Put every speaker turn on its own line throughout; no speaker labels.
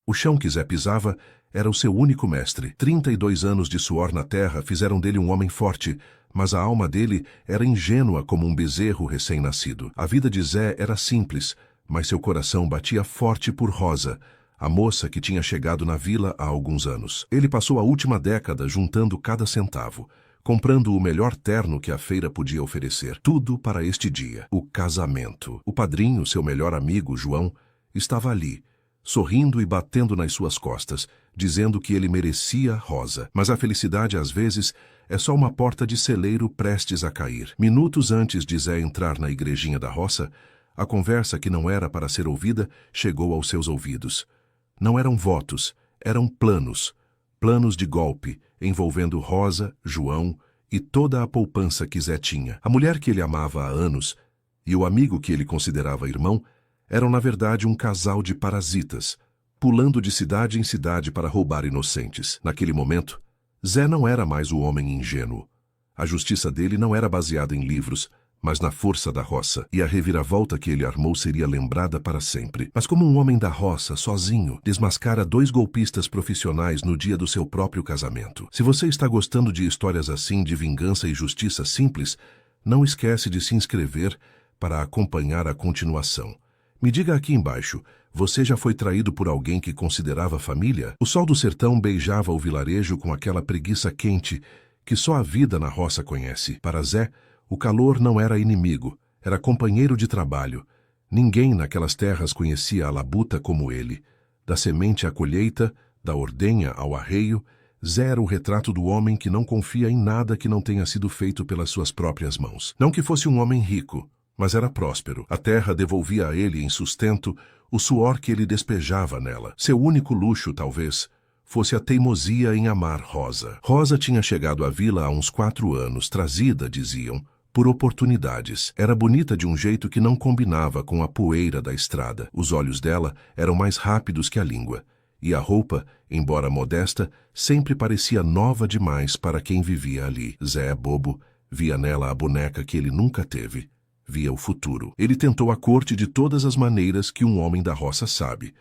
O chão que Zé pisava era o seu único mestre. 32 anos de suor na terra fizeram dele um homem forte, mas a alma dele era ingênua como um bezerro recém-nascido. A vida de Zé era simples, mas seu coração batia forte por Rosa, a moça que tinha chegado na vila há alguns anos. Ele passou a última década juntando cada centavo, comprando o melhor terno que a feira podia oferecer. Tudo para este dia, o casamento. O padrinho, seu melhor amigo, João, estava ali, sorrindo e batendo nas suas costas, dizendo que ele merecia Rosa. Mas a felicidade, às vezes, é só uma porta de celeiro prestes a cair. Minutos antes de Zé entrar na igrejinha da roça, a conversa que não era para ser ouvida chegou aos seus ouvidos. Não eram votos, eram planos. Planos de golpe, envolvendo Rosa, João e toda a poupança que Zé tinha. A mulher que ele amava há anos e o amigo que ele considerava irmão eram, na verdade, um casal de parasitas, pulando de cidade em cidade para roubar inocentes. Naquele momento, Zé não era mais o homem ingênuo. A justiça dele não era baseada em livros, mas na força da roça, e a reviravolta que ele armou seria lembrada para sempre. Mas como um homem da roça, sozinho, desmascara 2 golpistas profissionais no dia do seu próprio casamento. Se você está gostando de histórias assim de vingança e justiça simples, não esquece de se inscrever para acompanhar a continuação. Me diga aqui embaixo, você já foi traído por alguém que considerava família? O sol do sertão beijava o vilarejo com aquela preguiça quente que só a vida na roça conhece. Para Zé, o calor não era inimigo, era companheiro de trabalho. Ninguém naquelas terras conhecia a labuta como ele. Da semente à colheita, da ordenha ao arreio, Zé era o retrato do homem que não confia em nada que não tenha sido feito pelas suas próprias mãos. Não que fosse um homem rico, mas era próspero. A terra devolvia a ele em sustento o suor que ele despejava nela. Seu único luxo, talvez, fosse a teimosia em amar Rosa. Rosa tinha chegado à vila há uns 4 anos, trazida, diziam, por oportunidades. Era bonita de um jeito que não combinava com a poeira da estrada. Os olhos dela eram mais rápidos que a língua. E a roupa, embora modesta, sempre parecia nova demais para quem vivia ali. Zé, bobo, via nela a boneca que ele nunca teve. Via o futuro. Ele tentou a corte de todas as maneiras que um homem da roça sabe,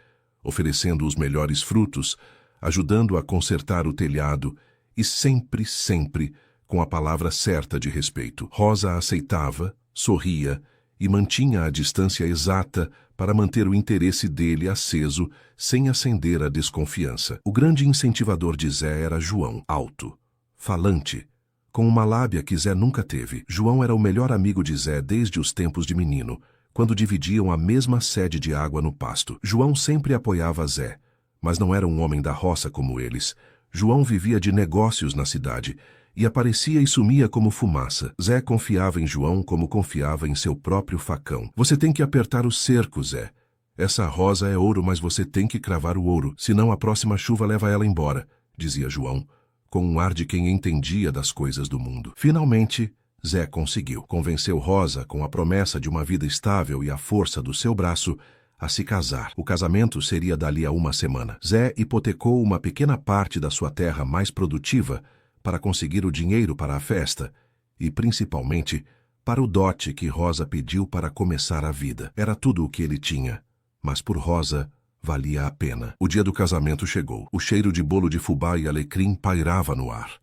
oferecendo os melhores frutos, ajudando a consertar o telhado e sempre, sempre, com a palavra certa de respeito. Rosa aceitava, sorria e mantinha a distância exata para manter o interesse dele aceso, sem acender a desconfiança. O grande incentivador de Zé era João, alto, falante, com uma lábia que Zé nunca teve. João era o melhor amigo de Zé desde os tempos de menino, quando dividiam a mesma sede de água no pasto. João sempre apoiava Zé, mas não era um homem da roça como eles. João vivia de negócios na cidade e aparecia e sumia como fumaça. Zé confiava em João como confiava em seu próprio facão. Você tem que apertar o cerco, Zé. Essa rosa é ouro, mas você tem que cravar o ouro, senão a próxima chuva leva ela embora, dizia João, com um ar de quem entendia das coisas do mundo. Finalmente, Zé conseguiu. Convenceu Rosa, com a promessa de uma vida estável e a força do seu braço, a se casar. O casamento seria dali a 1 semana. Zé hipotecou uma pequena parte da sua terra mais produtiva para conseguir o dinheiro para a festa e, principalmente, para o dote que Rosa pediu para começar a vida. Era tudo o que ele tinha, mas por Rosa valia a pena. O dia do casamento chegou. O cheiro de bolo de fubá e alecrim pairava no ar.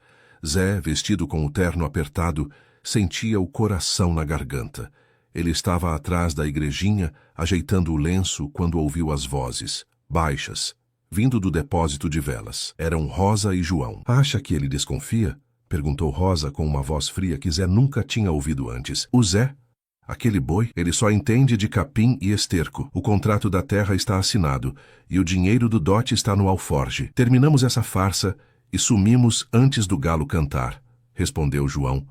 Zé, vestido com o terno apertado, sentia o coração na garganta. Ele estava atrás da igrejinha, ajeitando o lenço, quando ouviu as vozes, baixas, vindo do depósito de velas. Eram Rosa e João. Acha que ele desconfia? Perguntou Rosa com uma voz fria que Zé nunca tinha ouvido antes. O Zé? Aquele boi? Ele só entende de capim e esterco. O contrato da terra está assinado e o dinheiro do dote está no alforge. Terminamos essa farsa e sumimos antes do galo cantar, respondeu João,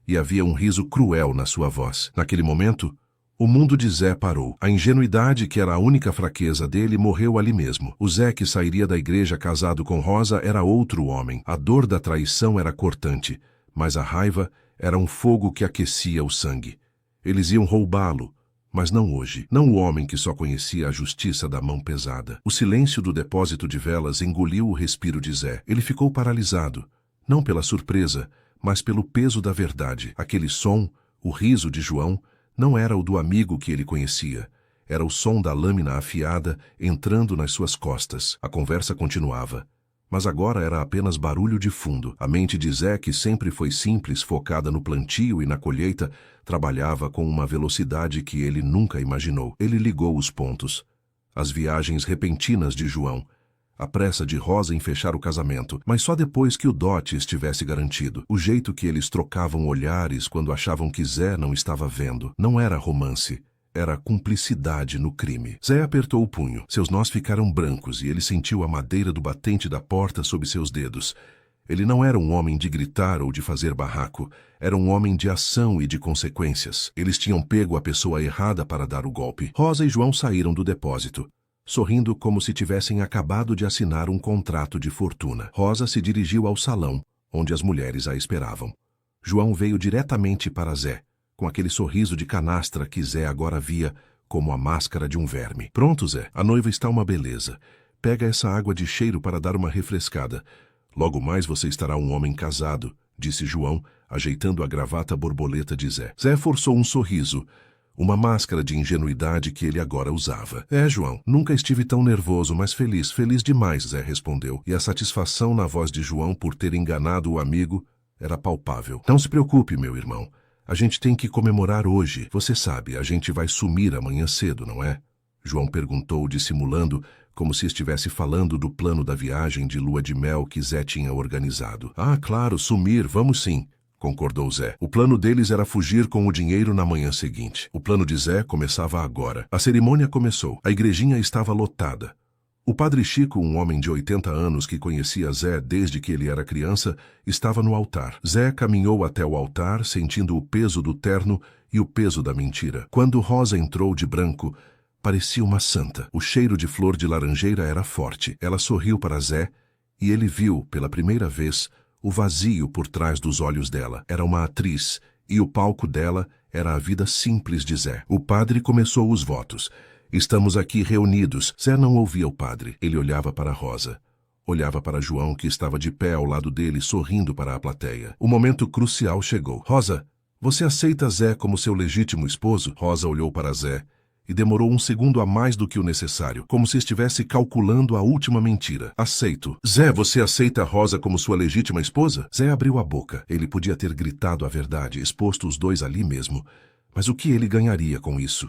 e havia um riso cruel na sua voz. Naquele momento, o mundo de Zé parou. A ingenuidade, que era a única fraqueza dele, morreu ali mesmo. O Zé que sairia da igreja casado com Rosa era outro homem. A dor da traição era cortante, mas a raiva era um fogo que aquecia o sangue. Eles iam roubá-lo, mas não hoje. Não o homem que só conhecia a justiça da mão pesada. O silêncio do depósito de velas engoliu o respiro de Zé. Ele ficou paralisado, não pela surpresa, mas pelo peso da verdade. Aquele som, o riso de João, não era o do amigo que ele conhecia. Era o som da lâmina afiada entrando nas suas costas. A conversa continuava. Mas agora era apenas barulho de fundo. A mente de Zé, que sempre foi simples, focada no plantio e na colheita, trabalhava com uma velocidade que ele nunca imaginou. Ele ligou os pontos. As viagens repentinas de João. A pressa de Rosa em fechar o casamento, mas só depois que o dote estivesse garantido. O jeito que eles trocavam olhares quando achavam que Zé não estava vendo. Não era romance. Era cumplicidade no crime. Zé apertou o punho. Seus nós ficaram brancos e ele sentiu a madeira do batente da porta sob seus dedos. Ele não era um homem de gritar ou de fazer barraco. Era um homem de ação e de consequências. Eles tinham pego a pessoa errada para dar o golpe. Rosa e João saíram do depósito, sorrindo como se tivessem acabado de assinar um contrato de fortuna. Rosa se dirigiu ao salão, onde as mulheres a esperavam. João veio diretamente para Zé, com aquele sorriso de canastra que Zé agora via como a máscara de um verme. Pronto, Zé, a noiva está uma beleza. Pega essa água de cheiro para dar uma refrescada. Logo mais você estará um homem casado, disse João, ajeitando a gravata borboleta de Zé. Zé forçou um sorriso, uma máscara de ingenuidade que ele agora usava. É, João, nunca estive tão nervoso, mas feliz, feliz demais, Zé respondeu, e a satisfação na voz de João por ter enganado o amigo era palpável. Não se preocupe, meu irmão. A gente tem que comemorar hoje. Você sabe, a gente vai sumir amanhã cedo, não é? João perguntou, dissimulando, como se estivesse falando do plano da viagem de lua de mel que Zé tinha organizado. Ah, claro, sumir, vamos sim, concordou Zé. O plano deles era fugir com o dinheiro na manhã seguinte. O plano de Zé começava agora. A cerimônia começou. A igrejinha estava lotada. O padre Chico, um homem de 80 anos que conhecia Zé desde que ele era criança, estava no altar. Zé caminhou até o altar, sentindo o peso do terno e o peso da mentira. Quando Rosa entrou de branco, parecia uma santa. O cheiro de flor de laranjeira era forte. Ela sorriu para Zé e ele viu, pela primeira vez, o vazio por trás dos olhos dela. Era uma atriz e o palco dela era a vida simples de Zé. O padre começou os votos. Estamos aqui reunidos. Zé não ouvia o padre. Ele olhava para Rosa. Olhava para João, que estava de pé ao lado dele, sorrindo para a plateia. O momento crucial chegou. Rosa, você aceita Zé como seu legítimo esposo? Rosa olhou para Zé e demorou um segundo a mais do que o necessário, como se estivesse calculando a última mentira. Aceito. Zé, você aceita Rosa como sua legítima esposa? Zé abriu a boca. Ele podia ter gritado a verdade, exposto os dois ali mesmo. Mas o que ele ganharia com isso?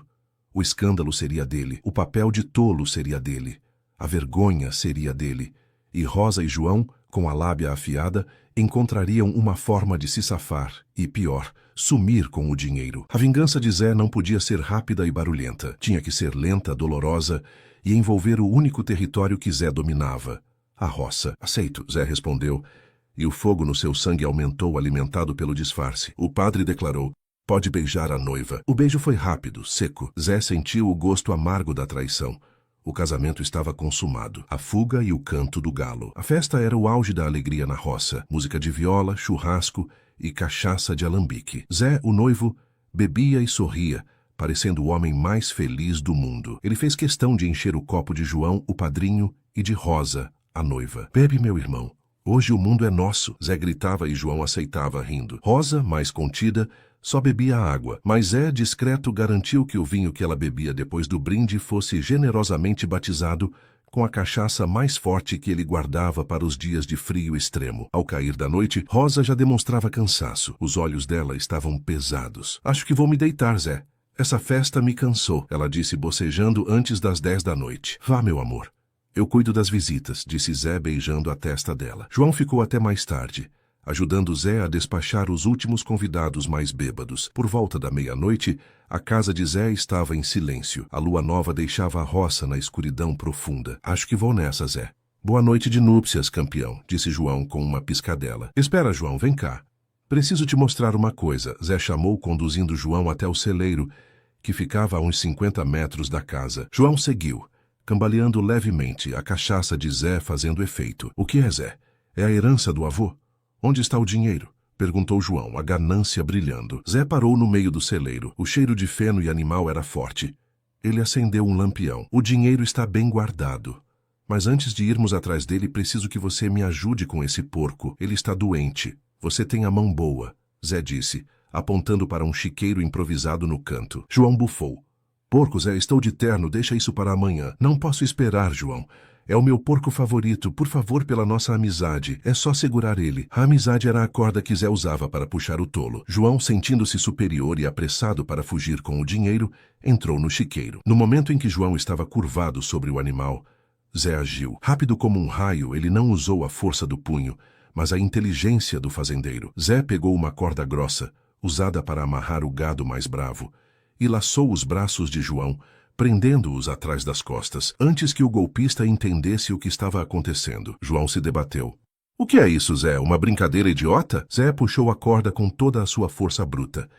O escândalo seria dele, o papel de tolo seria dele, a vergonha seria dele, e Rosa e João, com a lábia afiada, encontrariam uma forma de se safar e, pior, sumir com o dinheiro. A vingança de Zé não podia ser rápida e barulhenta, tinha que ser lenta, dolorosa e envolver o único território que Zé dominava, a roça. Aceito, Zé respondeu, e o fogo no seu sangue aumentou, alimentado pelo disfarce. O padre declarou: pode beijar a noiva. O beijo foi rápido, seco. Zé sentiu o gosto amargo da traição. O casamento estava consumado. A fuga e o canto do galo. A festa era o auge da alegria na roça. Música de viola, churrasco e cachaça de alambique. Zé, o noivo, bebia e sorria, parecendo o homem mais feliz do mundo. Ele fez questão de encher o copo de João, o padrinho, e de Rosa, a noiva. Bebe, meu irmão. Hoje o mundo é nosso. Zé gritava e João aceitava rindo. Rosa, mais contida, só bebia água, mas Zé, discreto, garantiu que o vinho que ela bebia depois do brinde fosse generosamente batizado com a cachaça mais forte que ele guardava para os dias de frio extremo. Ao cair da noite, Rosa já demonstrava cansaço. Os olhos dela estavam pesados. Acho que vou me deitar, Zé. Essa festa me cansou, ela disse bocejando antes das 10 da noite. Vá, meu amor. Eu cuido das visitas, disse Zé beijando a testa dela. João ficou até mais tarde, ajudando Zé a despachar os últimos convidados mais bêbados. Por volta da meia-noite, a casa de Zé estava em silêncio. A lua nova deixava a roça na escuridão profunda. Acho que vou nessa, Zé. Boa noite de núpcias, campeão, disse João com uma piscadela. Espera, João, vem cá. Preciso te mostrar uma coisa, Zé chamou, conduzindo João até o celeiro, que ficava a uns 50 metros da casa. João seguiu, cambaleando levemente, a cachaça de Zé fazendo efeito. O que é, Zé? É a herança do avô? Onde está o dinheiro? Perguntou João, a ganância brilhando. Zé parou no meio do celeiro. O cheiro de feno e animal era forte. Ele acendeu um lampião. O dinheiro está bem guardado. Mas antes de irmos atrás dele, preciso que você me ajude com esse porco. Ele está doente. Você tem a mão boa, Zé disse, apontando para um chiqueiro improvisado no canto. João bufou. porcos, estou de terno, deixa isso para amanhã. Não posso esperar, João. É o meu porco favorito, por favor, pela nossa amizade. É só segurar ele. A amizade era a corda que Zé usava para puxar o tolo. João, sentindo-se superior e apressado para fugir com o dinheiro, entrou no chiqueiro. No momento em que João estava curvado sobre o animal, Zé agiu. Rápido como um raio, ele não usou a força do punho, mas a inteligência do fazendeiro. Zé pegou uma corda grossa, usada para amarrar o gado mais bravo, e laçou os braços de João, prendendo-os atrás das costas, antes que o golpista entendesse o que estava acontecendo. João se debateu. O que é isso, Zé? Uma brincadeira idiota? Zé puxou a corda com toda a sua força bruta,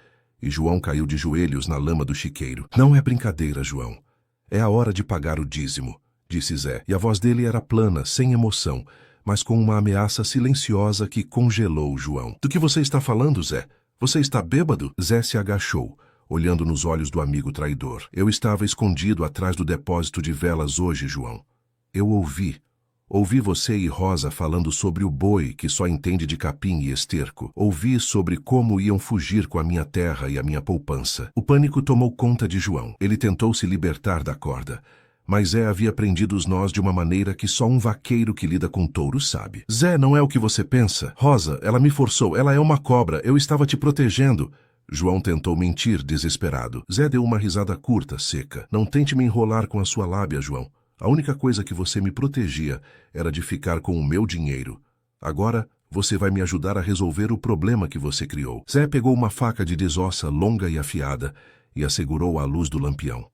e João caiu de joelhos na lama do chiqueiro. Não é brincadeira, João. É a hora de pagar o dízimo, disse Zé, e a voz dele era plana, sem emoção, mas com uma ameaça silenciosa que congelou João. Do que você está falando, Zé? Você está bêbado? Zé se agachou, olhando nos olhos do amigo traidor. Eu estava escondido atrás do depósito de velas hoje, João. Eu ouvi. Ouvi você e Rosa falando sobre o boi que só entende de capim e esterco. Ouvi sobre como iam fugir com a minha terra e a minha poupança. O pânico tomou conta de João. Ele tentou se libertar da corda, mas Zé havia prendido os nós de uma maneira que só um vaqueiro que lida com touros sabe. Zé, não é o que você pensa. Rosa, ela me forçou. Ela é uma cobra. Eu estava te protegendo. João tentou mentir, desesperado. Zé deu uma risada curta, seca. Não tente me enrolar com a sua lábia, João. A única coisa que você me protegia era de ficar com o meu dinheiro. Agora, você vai me ajudar a resolver o problema que você criou. Zé pegou uma faca de desossa longa e afiada e a segurou à luz do lampião.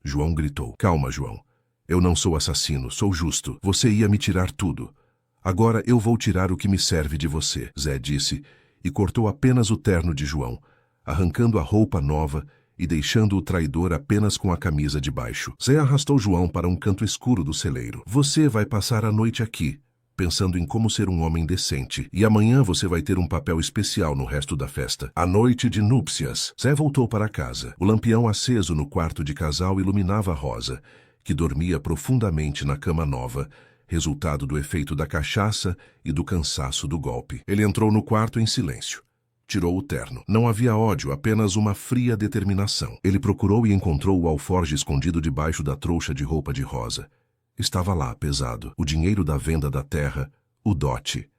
João gritou. Calma, João. Eu não sou assassino, sou justo. Você ia me tirar tudo. Agora eu vou tirar o que me serve de você, Zé disse, e cortou apenas o terno de João, arrancando a roupa nova e deixando o traidor apenas com a camisa de baixo. Zé arrastou João para um canto escuro do celeiro. Você vai passar a noite aqui, pensando em como ser um homem decente, e amanhã você vai ter um papel especial no resto da festa. A noite de núpcias. Zé voltou para casa. O lampião aceso no quarto de casal iluminava Rosa, que dormia profundamente na cama nova, resultado do efeito da cachaça e do cansaço do golpe. Ele entrou no quarto em silêncio. Tirou o terno. Não havia ódio, apenas uma fria determinação. Ele procurou e encontrou o alforje escondido debaixo da trouxa de roupa de Rosa. Estava lá, pesado, o dinheiro da venda da terra, o dote.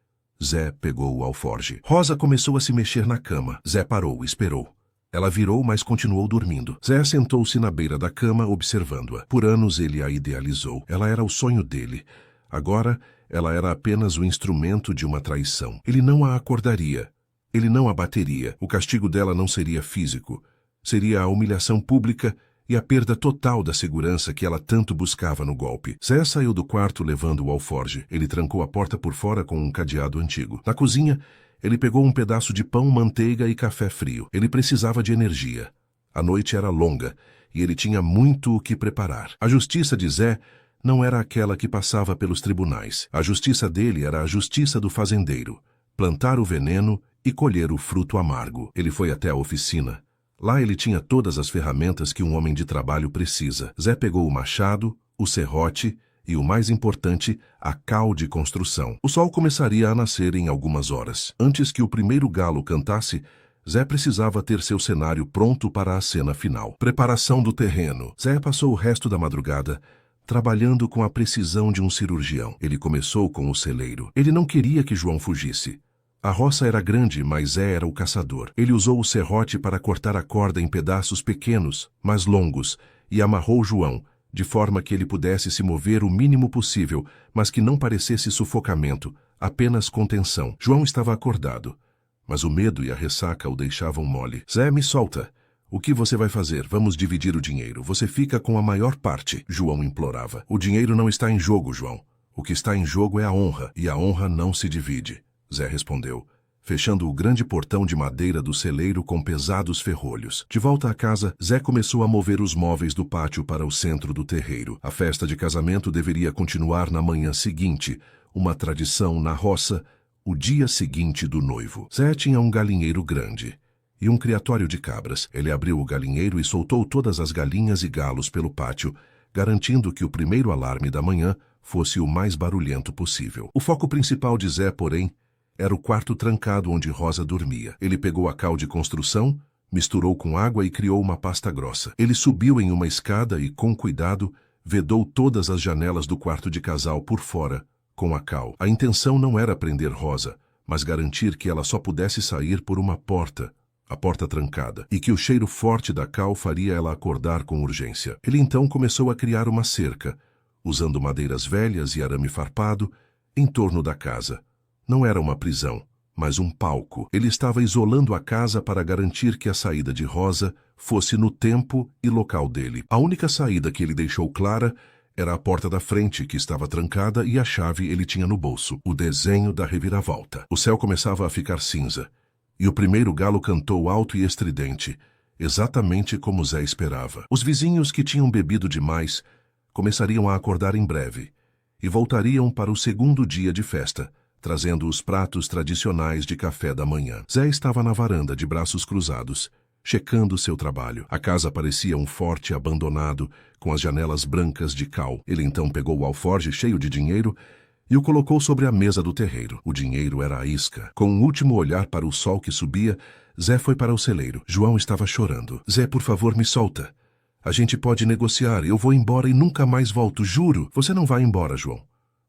Zé pegou o alforje. Rosa começou a se mexer na cama. Zé parou, esperou. Ela virou, mas continuou dormindo. Zé sentou-se na beira da cama, observando-a. Por anos ele a idealizou. Ela era o sonho dele. Agora, ela era apenas o instrumento de uma traição. Ele não a acordaria. Ele não a bateria. O castigo dela não seria físico. Seria a humilhação pública e a perda total da segurança que ela tanto buscava no golpe. Zé saiu do quarto levando o alforje. Ele trancou a porta por fora com um cadeado antigo. Na cozinha, ele pegou um pedaço de pão, manteiga e café frio. Ele precisava de energia. A noite era longa e ele tinha muito o que preparar. A justiça de Zé não era aquela que passava pelos tribunais. A justiça dele era a justiça do fazendeiro. Plantar o veneno e colher o fruto amargo. Ele foi até a oficina. Lá ele tinha todas as ferramentas que um homem de trabalho precisa. Zé pegou o machado, o serrote e, o mais importante, a cal de construção. O sol começaria a nascer em algumas horas. Antes que o primeiro galo cantasse, Zé precisava ter seu cenário pronto para a cena final. Preparação do terreno. Zé passou o resto da madrugada trabalhando com a precisão de um cirurgião. Ele começou com o celeiro. Ele não queria que João fugisse. A roça era grande, mas Zé era o caçador. Ele usou o serrote para cortar a corda em pedaços pequenos, mas longos, e amarrou João, de forma que ele pudesse se mover o mínimo possível, mas que não parecesse sufocamento, apenas contenção. João estava acordado, mas o medo e a ressaca o deixavam mole. Zé, me solta. O que você vai fazer? Vamos dividir o dinheiro. Você fica com a maior parte, João implorava. O dinheiro não está em jogo, João. O que está em jogo é a honra, e a honra não se divide. Zé respondeu, fechando o grande portão de madeira do celeiro com pesados ferrolhos. De volta à casa, Zé começou a mover os móveis do pátio para o centro do terreiro. A festa de casamento deveria continuar na manhã seguinte, uma tradição na roça, o dia seguinte do noivo. Zé tinha um galinheiro grande e um criatório de cabras. Ele abriu o galinheiro e soltou todas as galinhas e galos pelo pátio, garantindo que o primeiro alarme da manhã fosse o mais barulhento possível. O foco principal de Zé, porém, era o quarto trancado onde Rosa dormia. Ele pegou a cal de construção, misturou com água e criou uma pasta grossa. Ele subiu em uma escada e, com cuidado, vedou todas as janelas do quarto de casal por fora, com a cal. A intenção não era prender Rosa, mas garantir que ela só pudesse sair por uma porta, a porta trancada, e que o cheiro forte da cal faria ela acordar com urgência. Ele então começou a criar uma cerca, usando madeiras velhas e arame farpado, em torno da casa. Não era uma prisão, mas um palco. Ele estava isolando a casa para garantir que a saída de Rosa fosse no tempo e local dele. A única saída que ele deixou clara era a porta da frente, que estava trancada, e a chave ele tinha no bolso. O desenho da reviravolta. O céu começava a ficar cinza, e o primeiro galo cantou alto e estridente, exatamente como Zé esperava. Os vizinhos que tinham bebido demais começariam a acordar em breve, e voltariam para o segundo dia de festa, trazendo os pratos tradicionais de café da manhã. Zé estava na varanda de braços cruzados, checando seu trabalho. A casa parecia um forte abandonado, com as janelas brancas de cal. Ele então pegou o alforje cheio de dinheiro e o colocou sobre a mesa do terreiro. O dinheiro era a isca. Com um último olhar para o sol que subia, Zé foi para o celeiro. João estava chorando. Zé, por favor, me solta. A gente pode negociar. Eu vou embora e nunca mais volto, juro. Você não vai embora, João.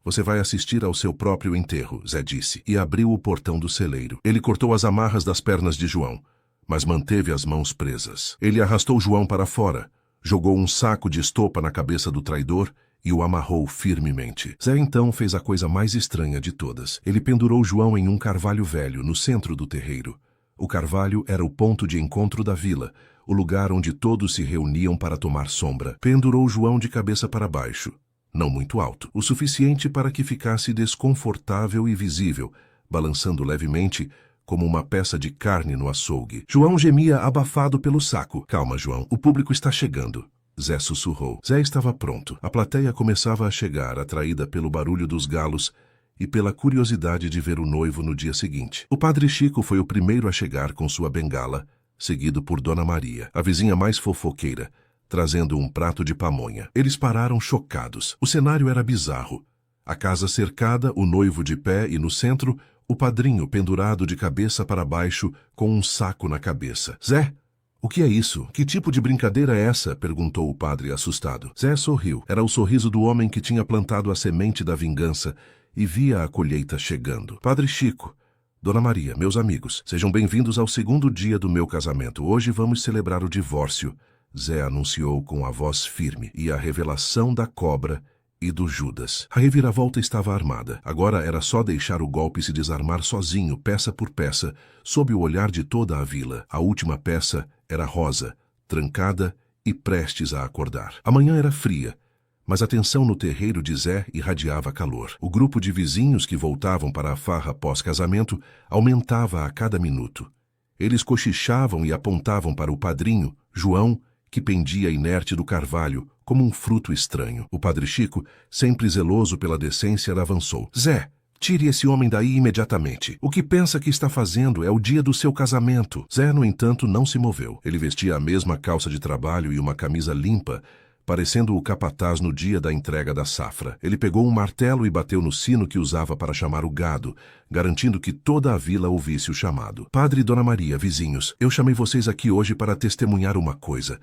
Você vai assistir ao seu próprio enterro, Zé disse, e abriu o portão do celeiro. Ele cortou as amarras das pernas de João, mas manteve as mãos presas. Ele arrastou João para fora, jogou um saco de estopa na cabeça do traidor e o amarrou firmemente. Zé então fez a coisa mais estranha de todas. Ele pendurou João em um carvalho velho no centro do terreiro. O carvalho era o ponto de encontro da vila, o lugar onde todos se reuniam para tomar sombra. Pendurou João de cabeça para baixo, não muito alto, o suficiente para que ficasse desconfortável e visível, balançando levemente como uma peça de carne no açougue. João gemia abafado pelo saco. Calma, João, o público está chegando, Zé sussurrou. Zé estava pronto. A plateia começava a chegar, atraída pelo barulho dos galos e pela curiosidade de ver o noivo no dia seguinte. O padre Chico foi o primeiro a chegar com sua bengala, seguido por Dona Maria, a vizinha mais fofoqueira, trazendo um prato de pamonha. Eles pararam chocados. O cenário era bizarro. A casa cercada, o noivo de pé e no centro, o padrinho pendurado de cabeça para baixo com um saco na cabeça. Zé, o que é isso? Que tipo de brincadeira é essa? Perguntou o padre assustado. Zé sorriu. Era o sorriso do homem que tinha plantado a semente da vingança e via a colheita chegando. Padre Chico, Dona Maria, meus amigos, sejam bem-vindos ao segundo dia do meu casamento. Hoje vamos celebrar o divórcio, Zé anunciou com a voz firme, e a revelação da cobra e do Judas. A reviravolta estava armada. Agora era só deixar o golpe se desarmar sozinho, peça por peça, sob o olhar de toda a vila. A última peça era Rosa, trancada e prestes a acordar. A manhã era fria, mas a tensão no terreiro de Zé irradiava calor. O grupo de vizinhos que voltavam para a farra pós-casamento aumentava a cada minuto. Eles cochichavam e apontavam para o padrinho, João, que pendia inerte do carvalho, como um fruto estranho. O padre Chico, sempre zeloso pela decência, avançou. Zé, tire esse homem daí imediatamente. O que pensa que está fazendo é o dia do seu casamento. Zé, no entanto, não se moveu. Ele vestia a mesma calça de trabalho e uma camisa limpa, parecendo o capataz no dia da entrega da safra. Ele pegou um martelo e bateu no sino que usava para chamar o gado, garantindo que toda a vila ouvisse o chamado. Padre e Dona Maria, vizinhos, eu chamei vocês aqui hoje para testemunhar uma coisa.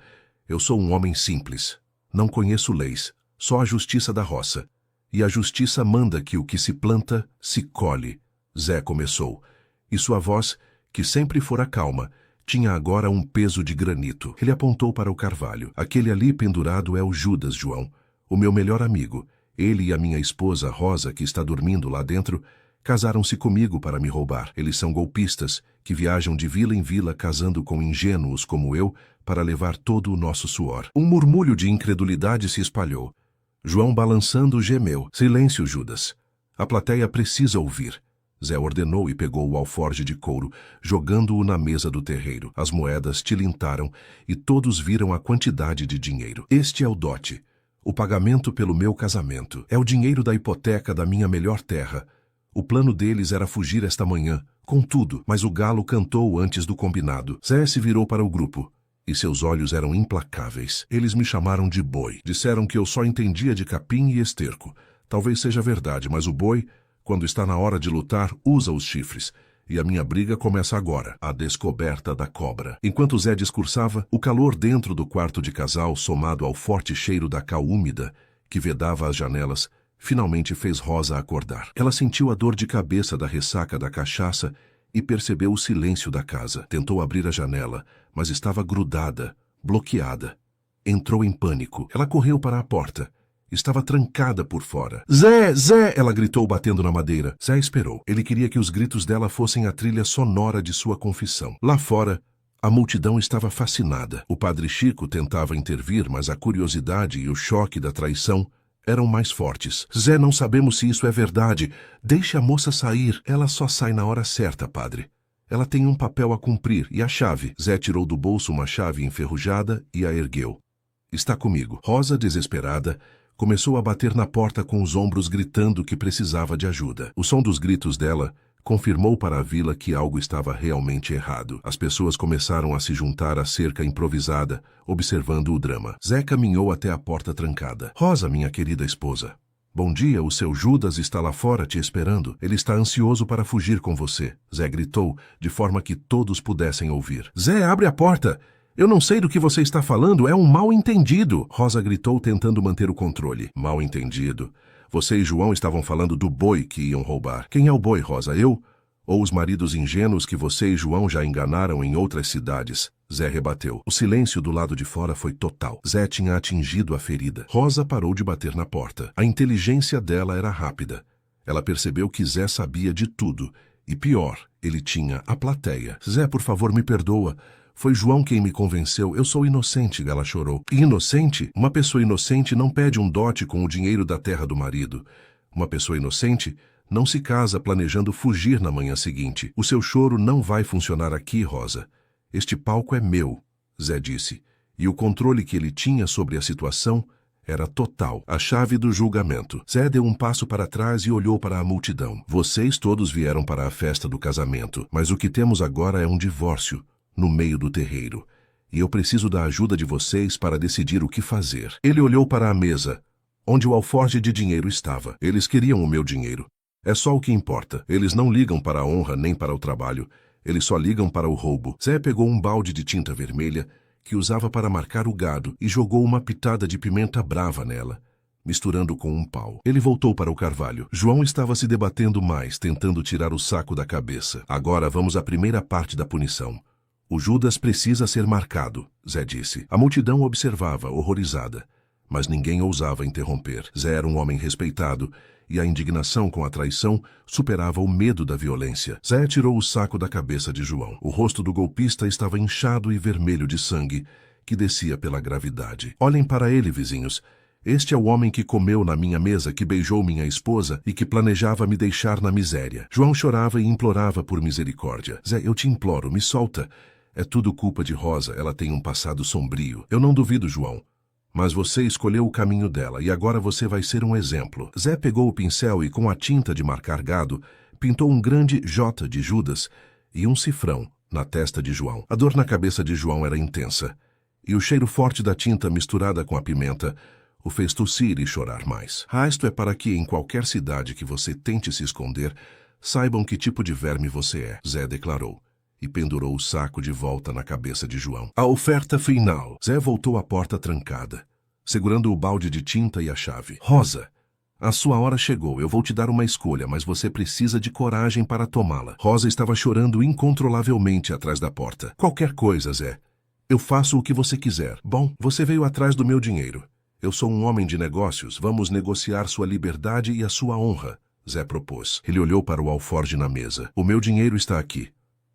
Eu sou um homem simples. Não conheço leis, só a justiça da roça. E a justiça manda que o que se planta, se colhe. Zé começou, e sua voz, que sempre fora calma, tinha agora um peso de granito. Ele apontou para o carvalho. Aquele ali pendurado é o Judas, João, o meu melhor amigo. Ele e a minha esposa, Rosa, que está dormindo lá dentro, casaram-se comigo para me roubar. Eles são golpistas, que viajam de vila em vila casando com ingênuos como eu, para levar todo o nosso suor. Um murmúrio de incredulidade se espalhou. João, balançando, gemeu. Silêncio, Judas. A plateia precisa ouvir. Zé ordenou e pegou o alforje de couro, jogando-o na mesa do terreiro. As moedas tilintaram e todos viram a quantidade de dinheiro. Este é o dote, o pagamento pelo meu casamento. É o dinheiro da hipoteca da minha melhor terra. O plano deles era fugir esta manhã, com tudo, mas o galo cantou antes do combinado. Zé se virou para o grupo, e seus olhos eram implacáveis. Eles me chamaram de boi. Disseram que eu só entendia de capim e esterco. Talvez seja verdade, mas o boi, quando está na hora de lutar, usa os chifres. E a minha briga começa agora, a descoberta da cobra. Enquanto Zé discursava, o calor dentro do quarto de casal, somado ao forte cheiro da cal úmida, que vedava as janelas, finalmente fez Rosa acordar. Ela sentiu a dor de cabeça da ressaca da cachaça e percebeu o silêncio da casa. Tentou abrir a janela, mas estava grudada, bloqueada. Entrou em pânico. Ela correu para a porta. Estava trancada por fora. Zé! Zé! Ela gritou batendo na madeira. Zé esperou. Ele queria que os gritos dela fossem a trilha sonora de sua confissão. Lá fora, a multidão estava fascinada. O padre Chico tentava intervir, mas a curiosidade e o choque da traição eram mais fortes. Zé, não sabemos se isso é verdade. Deixe a moça sair. Ela só sai na hora certa, padre. Ela tem um papel a cumprir e a chave. Zé tirou do bolso uma chave enferrujada e a ergueu. Está comigo. Rosa, desesperada, começou a bater na porta com os ombros gritando que precisava de ajuda. O som dos gritos dela confirmou para a vila que algo estava realmente errado. As pessoas começaram a se juntar à cerca improvisada, observando o drama. Zé caminhou até a porta trancada. Rosa, minha querida esposa. Bom dia, o seu Judas está lá fora te esperando. Ele está ansioso para fugir com você. Zé gritou, de forma que todos pudessem ouvir. Zé, abre a porta! Eu não sei do que você está falando, é um mal-entendido! Rosa gritou, tentando manter o controle. Mal-entendido? Você e João estavam falando do boi que iam roubar. Quem é o boi, Rosa? Eu? Ou os maridos ingênuos que você e João já enganaram em outras cidades? Zé rebateu. O silêncio do lado de fora foi total. Zé tinha atingido a ferida. Rosa parou de bater na porta. A inteligência dela era rápida. Ela percebeu que Zé sabia de tudo. E pior, ele tinha a plateia. Zé, por favor, me perdoa. Foi João quem me convenceu. Eu sou inocente, ela chorou. Inocente? Uma pessoa inocente não pede um dote com o dinheiro da terra do marido. Uma pessoa inocente não se casa planejando fugir na manhã seguinte. O seu choro não vai funcionar aqui, Rosa. Este palco é meu, Zé disse. E o controle que ele tinha sobre a situação era total. A chave do julgamento. Zé deu um passo para trás e olhou para a multidão. Vocês todos vieram para a festa do casamento, mas o que temos agora é um divórcio. No meio do terreiro, e eu preciso da ajuda de vocês para decidir o que fazer. Ele olhou para a mesa, onde o alforje de dinheiro estava. Eles queriam o meu dinheiro. É só o que importa. Eles não ligam para a honra nem para o trabalho. Eles só ligam para o roubo. Zé pegou um balde de tinta vermelha, que usava para marcar o gado, e jogou uma pitada de pimenta brava nela, misturando com um pau. Ele voltou para o carvalho. João estava se debatendo mais, tentando tirar o saco da cabeça. Agora vamos à primeira parte da punição. O Judas precisa ser marcado, Zé disse. A multidão observava, horrorizada, mas ninguém ousava interromper. Zé era um homem respeitado, e a indignação com a traição superava o medo da violência. Zé tirou o saco da cabeça de João. O rosto do golpista estava inchado e vermelho de sangue, que descia pela gravidade. Olhem para ele, vizinhos. Este é o homem que comeu na minha mesa, que beijou minha esposa e que planejava me deixar na miséria. João chorava e implorava por misericórdia. Zé, eu te imploro, me solta. É tudo culpa de Rosa, ela tem um passado sombrio. Eu não duvido, João. Mas você escolheu o caminho dela e agora você vai ser um exemplo. Zé pegou o pincel e, com a tinta de marcar gado, pintou um grande J de Judas e um cifrão na testa de João. A dor na cabeça de João era intensa, e o cheiro forte da tinta misturada com a pimenta o fez tossir e chorar mais. Isto é para que, em qualquer cidade que você tente se esconder, saibam que tipo de verme você é, Zé declarou. E pendurou o saco de volta na cabeça de João. A oferta final. Zé voltou à porta trancada, segurando o balde de tinta e a chave. Rosa, a sua hora chegou. Eu vou te dar uma escolha, mas você precisa de coragem para tomá-la. Rosa estava chorando incontrolavelmente atrás da porta. Qualquer coisa, Zé. Eu faço o que você quiser. Bom, você veio atrás do meu dinheiro. Eu sou um homem de negócios. Vamos negociar sua liberdade e a sua honra, Zé propôs. Ele olhou para o alforje na mesa. O meu dinheiro está aqui.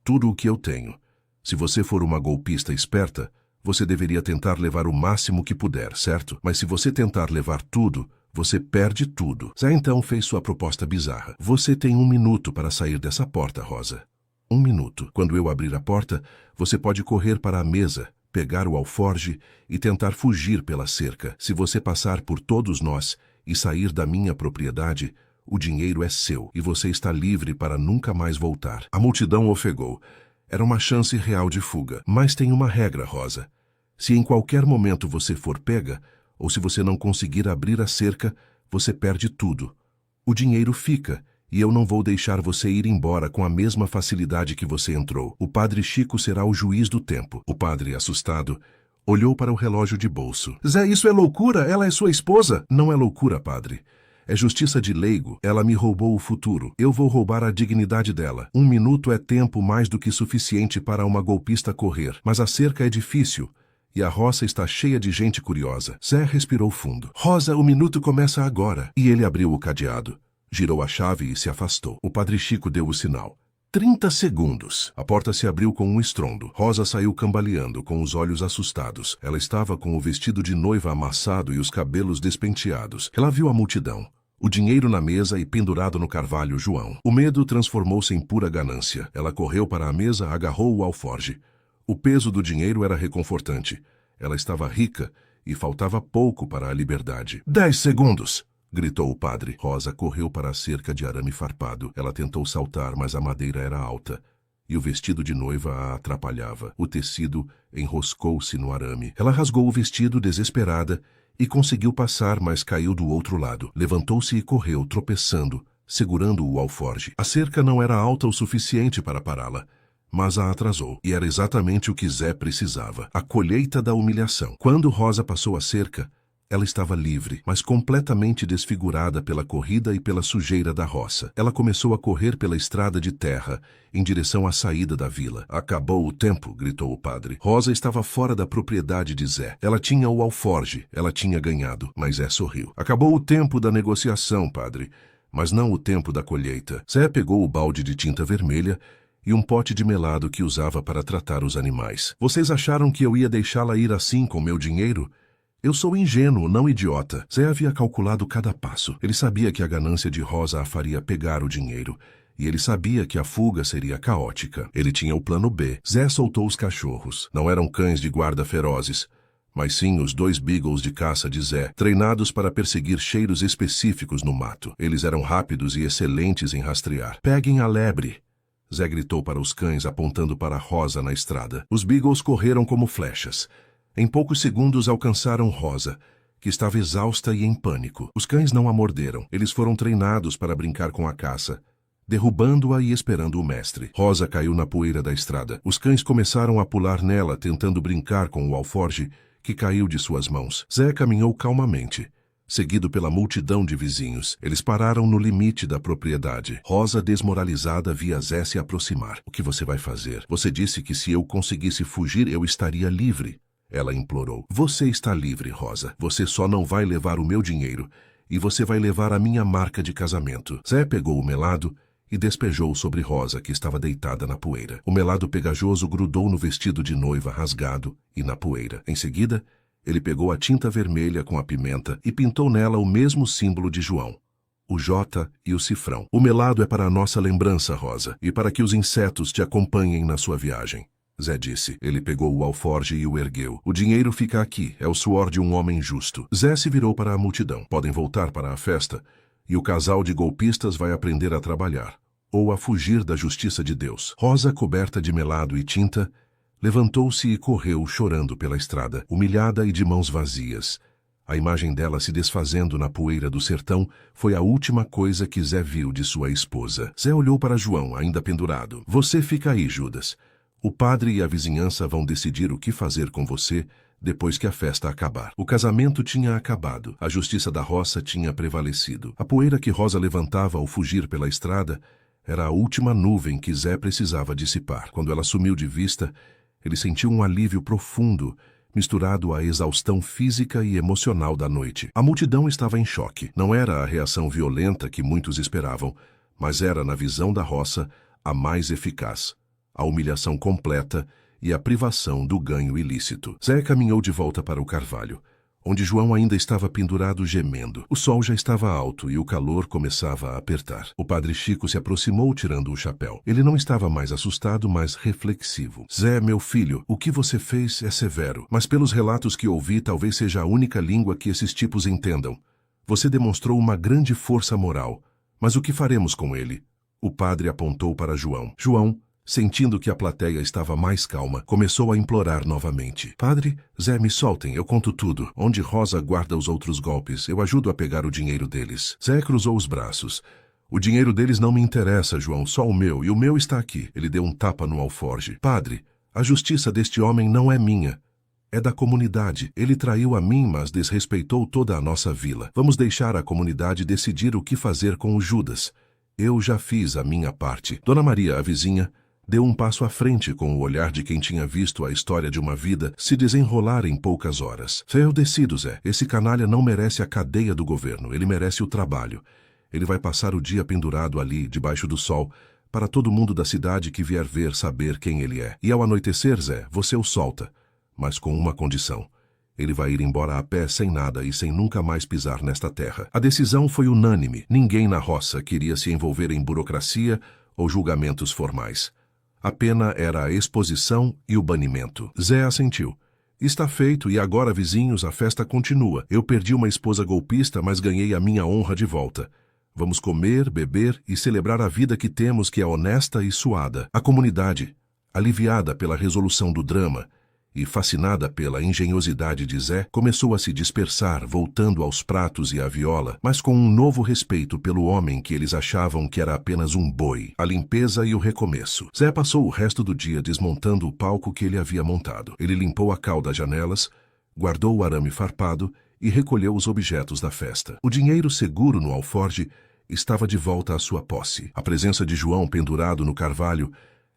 Tudo o que eu tenho. Se você for uma golpista esperta, você deveria tentar levar o máximo que puder, certo? Mas se você tentar levar tudo, você perde tudo. Zé então fez sua proposta bizarra. Você tem 1 minuto para sair dessa porta, Rosa. 1 minuto. Quando eu abrir a porta, você pode correr para a mesa, pegar o alforje e tentar fugir pela cerca. Se você passar por todos nós e sair da minha propriedade, o dinheiro é seu e você está livre para nunca mais voltar. A multidão ofegou. Era uma chance real de fuga. Mas tem uma regra, Rosa. Se em qualquer momento você for pega, ou se você não conseguir abrir a cerca, você perde tudo. O dinheiro fica E eu não vou deixar você ir embora com a mesma facilidade que você entrou. O padre Chico será o juiz do tempo. O padre, assustado, olhou para o relógio de bolso. Zé, isso é loucura? Ela é sua esposa? Não é loucura, padre. É justiça de leigo. Ela me roubou o futuro. Eu vou roubar a dignidade dela. 1 minuto é tempo mais do que suficiente para uma golpista correr. Mas a cerca é difícil. E a roça está cheia de gente curiosa. Zé respirou fundo. Rosa, o minuto começa agora. E ele abriu o cadeado. Girou a chave e se afastou. O padre Chico deu o sinal. 30 segundos. A porta se abriu com um estrondo. Rosa saiu cambaleando, com os olhos assustados. Ela estava com o vestido de noiva amassado e os cabelos despenteados. Ela viu a multidão. O dinheiro na mesa e pendurado no carvalho João. O medo transformou-se em pura ganância. Ela correu para a mesa, agarrou o alforje. O peso do dinheiro era reconfortante. Ela estava rica e faltava pouco para a liberdade. 10 segundos! Gritou o padre. Rosa correu para a cerca de arame farpado. Ela tentou saltar, mas a madeira era alta. E o vestido de noiva a atrapalhava. O tecido enroscou-se no arame. Ela rasgou o vestido, desesperada, e conseguiu passar, mas caiu do outro lado. Levantou-se e correu, tropeçando, segurando o alforje. A cerca não era alta o suficiente para pará-la, mas a atrasou. E era exatamente o que Zé precisava. A colheita da humilhação. Quando Rosa passou a cerca, ela estava livre, mas completamente desfigurada pela corrida e pela sujeira da roça. Ela começou a correr pela estrada de terra, em direção à saída da vila. Acabou o tempo, gritou o padre. Rosa estava fora da propriedade de Zé. Ela tinha o alforje, ela tinha ganhado, mas Zé sorriu. Acabou o tempo da negociação, padre, mas não o tempo da colheita. Zé pegou o balde de tinta vermelha e um pote de melado que usava para tratar os animais. Vocês acharam que eu ia deixá-la ir assim com meu dinheiro? Eu sou ingênuo, não idiota. Zé havia calculado cada passo. Ele sabia que a ganância de Rosa a faria pegar o dinheiro. E ele sabia que a fuga seria caótica. Ele tinha o plano B. Zé soltou os cachorros. Não eram cães de guarda ferozes, mas sim os 2 beagles de caça de Zé, treinados para perseguir cheiros específicos no mato. Eles eram rápidos e excelentes em rastrear. Peguem a lebre! Zé gritou para os cães, apontando para Rosa na estrada. Os beagles correram como flechas. Em poucos segundos alcançaram Rosa, que estava exausta e em pânico. Os cães não a morderam. Eles foram treinados para brincar com a caça, derrubando-a e esperando o mestre. Rosa caiu na poeira da estrada. Os cães começaram a pular nela, tentando brincar com o alforje, que caiu de suas mãos. Zé caminhou calmamente, seguido pela multidão de vizinhos. Eles pararam no limite da propriedade. Rosa, desmoralizada, via Zé se aproximar. O que você vai fazer? Você disse que se eu conseguisse fugir, eu estaria livre. Ela implorou. Você está livre, Rosa. Você só não vai levar o meu dinheiro e você vai levar a minha marca de casamento. Zé pegou o melado e despejou sobre Rosa, que estava deitada na poeira. O melado pegajoso grudou no vestido de noiva rasgado e na poeira. Em seguida, ele pegou a tinta vermelha com a pimenta e pintou nela o mesmo símbolo de João, o J e o cifrão. O melado é para a nossa lembrança, Rosa, e para que os insetos te acompanhem na sua viagem. Zé disse. Ele pegou o alforje e o ergueu. O dinheiro fica aqui, é o suor de um homem justo. Zé se virou para a multidão. Podem voltar para a festa, e o casal de golpistas vai aprender a trabalhar, ou a fugir da justiça de Deus. Rosa, coberta de melado e tinta, levantou-se e correu chorando pela estrada, humilhada e de mãos vazias. A imagem dela se desfazendo na poeira do sertão foi a última coisa que Zé viu de sua esposa. Zé olhou para João, ainda pendurado. Você fica aí, Judas. O padre e a vizinhança vão decidir o que fazer com você depois que a festa acabar. O casamento tinha acabado. A justiça da roça tinha prevalecido. A poeira que Rosa levantava ao fugir pela estrada era a última nuvem que Zé precisava dissipar. Quando ela sumiu de vista, ele sentiu um alívio profundo, misturado à exaustão física e emocional da noite. A multidão estava em choque. Não era a reação violenta que muitos esperavam, mas era, na visão da roça, a mais eficaz. A humilhação completa e a privação do ganho ilícito. Zé caminhou de volta para o carvalho, onde João ainda estava pendurado gemendo. O sol já estava alto e o calor começava a apertar. O padre Chico se aproximou tirando o chapéu. Ele não estava mais assustado, mas reflexivo. Zé, meu filho, o que você fez é severo, mas pelos relatos que ouvi, talvez seja a única língua que esses tipos entendam. Você demonstrou uma grande força moral, mas o que faremos com ele? O padre apontou para João. João, sentindo que a plateia estava mais calma, começou a implorar novamente. Padre, Zé, me soltem, eu conto tudo. Onde Rosa guarda os outros golpes, eu ajudo a pegar o dinheiro deles. Zé cruzou os braços. O dinheiro deles não me interessa, João, só o meu, e o meu está aqui. Ele deu um tapa no alforge. Padre, a justiça deste homem não é minha. É da comunidade. Ele traiu a mim, mas desrespeitou toda a nossa vila. Vamos deixar a comunidade decidir o que fazer com o Judas. Eu já fiz a minha parte. Dona Maria, a vizinha, deu um passo à frente com o olhar de quem tinha visto a história de uma vida se desenrolar em poucas horas. Eu decido, Zé. Esse canalha não merece a cadeia do governo. Ele merece o trabalho. Ele vai passar o dia pendurado ali, debaixo do sol, para todo mundo da cidade que vier ver saber quem ele é. E ao anoitecer, Zé, você o solta, mas com uma condição. Ele vai ir embora a pé sem nada e sem nunca mais pisar nesta terra. A decisão foi unânime. Ninguém na roça queria se envolver em burocracia ou julgamentos formais. A pena era a exposição e o banimento. Zé assentiu. Está feito e agora, vizinhos, a festa continua. Eu perdi uma esposa golpista, mas ganhei a minha honra de volta. Vamos comer, beber e celebrar a vida que temos, que é honesta e suada. A comunidade, aliviada pela resolução do drama e fascinada pela engenhosidade de Zé, começou a se dispersar, voltando aos pratos e à viola, mas com um novo respeito pelo homem que eles achavam que era apenas um boi. A limpeza e o recomeço. Zé passou o resto do dia desmontando o palco que ele havia montado. Ele limpou a cal das janelas, guardou o arame farpado e recolheu os objetos da festa. O dinheiro seguro no alforge estava de volta à sua posse. A presença de João pendurado no carvalho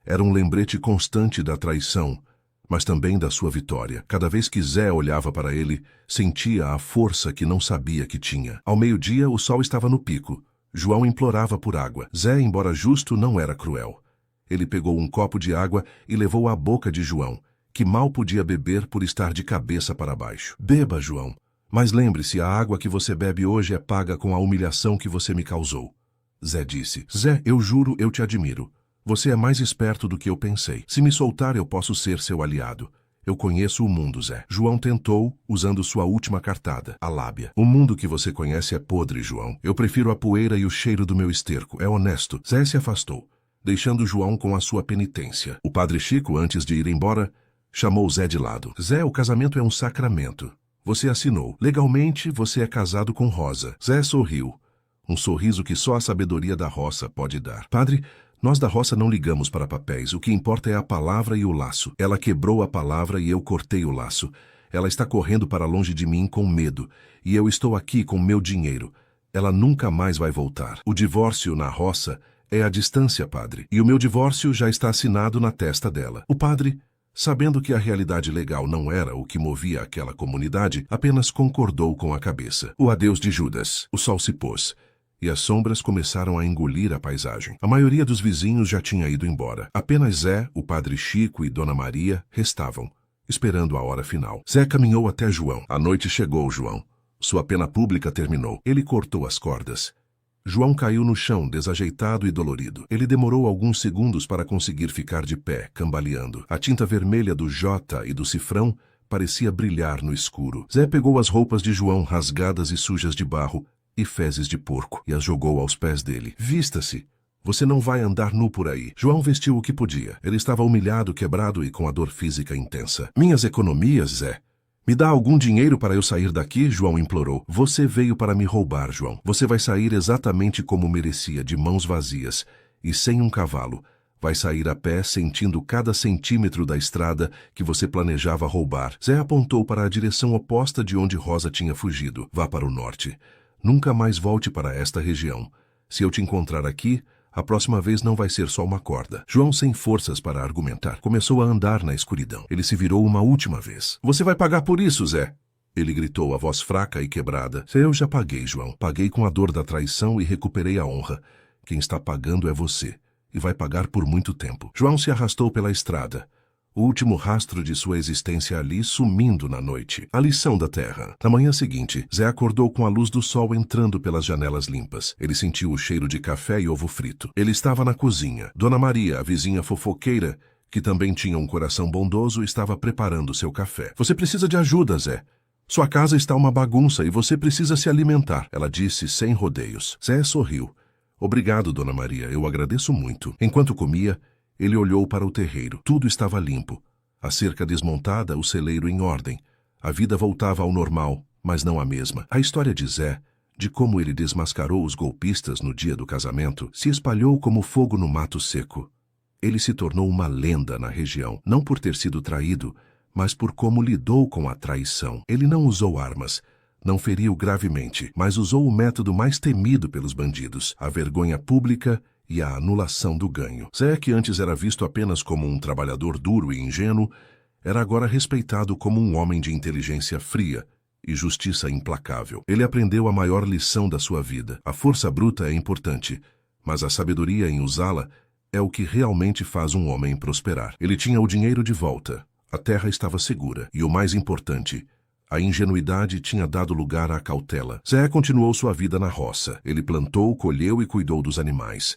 era um lembrete constante da traição, mas também da sua vitória. Cada vez que Zé olhava para ele, sentia a força que não sabia que tinha. Ao meio-dia, o sol estava no pico. João implorava por água. Zé, embora justo, não era cruel. Ele pegou um copo de água e levou à boca de João, que mal podia beber por estar de cabeça para baixo. Beba, João. Mas lembre-se, a água que você bebe hoje é paga com a humilhação que você me causou. Zé disse. Zé, eu juro, eu te admiro. Você é mais esperto do que eu pensei. Se me soltar, eu posso ser seu aliado. Eu conheço o mundo, Zé. João tentou, usando sua última cartada, a lábia. O mundo que você conhece é podre, João. Eu prefiro a poeira e o cheiro do meu esterco. É honesto. Zé se afastou, deixando João com a sua penitência. O padre Chico, antes de ir embora, chamou Zé de lado. Zé, o casamento é um sacramento. Você assinou. Legalmente, você é casado com Rosa. Zé sorriu. Um sorriso que só a sabedoria da roça pode dar. Padre, nós da roça não ligamos para papéis. O que importa é a palavra e o laço. Ela quebrou a palavra e eu cortei o laço. Ela está correndo para longe de mim com medo. E eu estou aqui com meu dinheiro. Ela nunca mais vai voltar. O divórcio na roça é a distância, padre. E o meu divórcio já está assinado na testa dela. O padre, sabendo que a realidade legal não era o que movia aquela comunidade, apenas concordou com a cabeça. O adeus de Judas. O sol se pôs, e as sombras começaram a engolir a paisagem. A maioria dos vizinhos já tinha ido embora. Apenas Zé, o padre Chico e Dona Maria restavam, esperando a hora final. Zé caminhou até João. A noite chegou, João. Sua pena pública terminou. Ele cortou as cordas. João caiu no chão, desajeitado e dolorido. Ele demorou alguns segundos para conseguir ficar de pé, cambaleando. A tinta vermelha do J e do cifrão parecia brilhar no escuro. Zé pegou as roupas de João, rasgadas e sujas de barro e fezes de porco, e as jogou aos pés dele. Vista-se. Você não vai andar nu por aí. João vestiu o que podia. Ele estava humilhado, quebrado e com a dor física intensa. Minhas economias, Zé. Me dá algum dinheiro para eu sair daqui? João implorou. Você veio para me roubar, João. Você vai sair exatamente como merecia, de mãos vazias e sem um cavalo. Vai sair a pé, sentindo cada centímetro da estrada que você planejava roubar. Zé apontou para a direção oposta de onde Rosa tinha fugido. Vá para o norte. Nunca mais volte para esta região. Se eu te encontrar aqui, a próxima vez não vai ser só uma corda. João, sem forças para argumentar, começou a andar na escuridão. Ele se virou uma última vez. Você vai pagar por isso, Zé! Ele gritou, a voz fraca e quebrada. Eu já paguei, João. Paguei com a dor da traição e recuperei a honra. Quem está pagando é você. E vai pagar por muito tempo. João se arrastou pela estrada. O último rastro de sua existência ali sumindo na noite. A lição da terra. Na manhã seguinte, Zé acordou com a luz do sol entrando pelas janelas limpas. Ele sentiu o cheiro de café e ovo frito. Ele estava na cozinha. Dona Maria, a vizinha fofoqueira, que também tinha um coração bondoso, estava preparando seu café. Você precisa de ajuda, Zé. Sua casa está uma bagunça e você precisa se alimentar, ela disse sem rodeios. Zé sorriu. Obrigado, Dona Maria, eu agradeço muito. Enquanto comia, ele olhou para o terreiro. Tudo estava limpo. A cerca desmontada, o celeiro em ordem. A vida voltava ao normal, mas não a mesma. A história de Zé de como ele desmascarou os golpistas no dia do casamento, se espalhou como fogo no mato seco. Ele se tornou uma lenda na região, não por ter sido traído, mas por como lidou com a traição. Ele não usou armas, não feriu gravemente, mas usou o método mais temido pelos bandidos, a vergonha pública e a anulação do ganho. Zé, que antes era visto apenas como um trabalhador duro e ingênuo, era agora respeitado como um homem de inteligência fria e justiça implacável. Ele aprendeu a maior lição da sua vida. A força bruta é importante, mas a sabedoria em usá-la é o que realmente faz um homem prosperar. Ele tinha o dinheiro de volta, a terra estava segura e, o mais importante, a ingenuidade tinha dado lugar à cautela. Zé continuou sua vida na roça. Ele plantou, colheu e cuidou dos animais.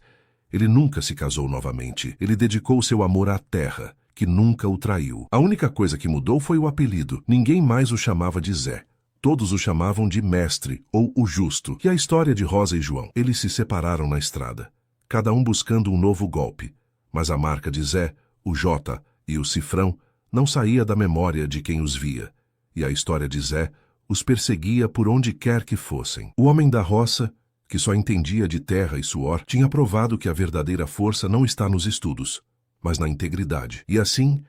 Ele nunca se casou novamente. Ele dedicou seu amor à terra, que nunca o traiu. A única coisa que mudou foi o apelido. Ninguém mais o chamava de Zé. Todos o chamavam de Mestre ou o Justo. E a história de Rosa e João? Eles se separaram na estrada, cada um buscando um novo golpe. Mas a marca de Zé, o J e o cifrão não saía da memória de quem os via. E a história de Zé os perseguia por onde quer que fossem. O homem da roça, que só entendia de terra e suor, tinha provado que a verdadeira força não está nos estudos, mas na integridade. E assim,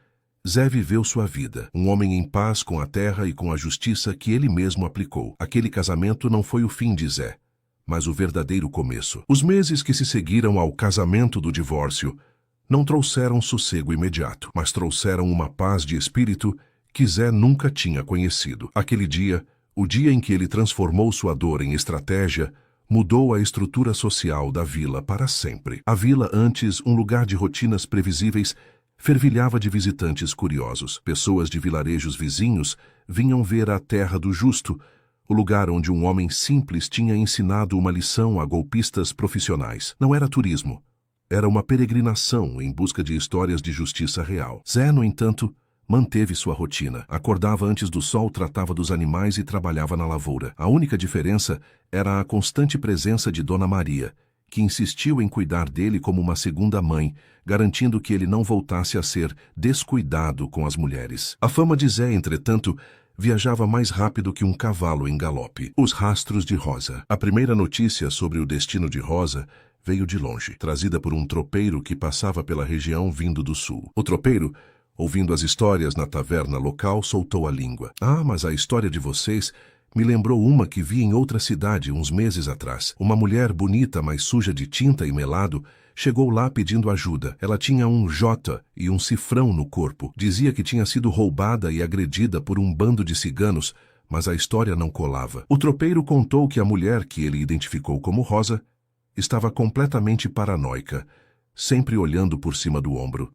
Zé viveu sua vida, um homem em paz com a terra e com a justiça que ele mesmo aplicou. Aquele casamento não foi o fim de Zé, mas o verdadeiro começo. Os meses que se seguiram ao casamento do divórcio não trouxeram sossego imediato, mas trouxeram uma paz de espírito que Zé nunca tinha conhecido. Aquele dia, o dia em que ele transformou sua dor em estratégia, mudou a estrutura social da vila para sempre. A vila, antes um lugar de rotinas previsíveis, fervilhava de visitantes curiosos. Pessoas de vilarejos vizinhos vinham ver a terra do justo, o lugar onde um homem simples tinha ensinado uma lição a golpistas profissionais. Não era turismo, era uma peregrinação em busca de histórias de justiça real. Zé, no entanto, manteve sua rotina. Acordava antes do sol, tratava dos animais e trabalhava na lavoura. A única diferença era a constante presença de Dona Maria, que insistiu em cuidar dele como uma segunda mãe, garantindo que ele não voltasse a ser descuidado com as mulheres. A fama de Zé, entretanto, viajava mais rápido que um cavalo em galope. Os rastros de Rosa. A primeira notícia sobre o destino de Rosa veio de longe, trazida por um tropeiro que passava pela região vindo do sul. O tropeiro, ouvindo as histórias na taverna local, soltou a língua. Ah, mas a história de vocês me lembrou uma que vi em outra cidade uns meses atrás. Uma mulher bonita, mas suja de tinta e melado, chegou lá pedindo ajuda. Ela tinha um J e um cifrão no corpo. Dizia que tinha sido roubada e agredida por um bando de ciganos, mas a história não colava. O tropeiro contou que a mulher, que ele identificou como Rosa, estava completamente paranoica, sempre olhando por cima do ombro.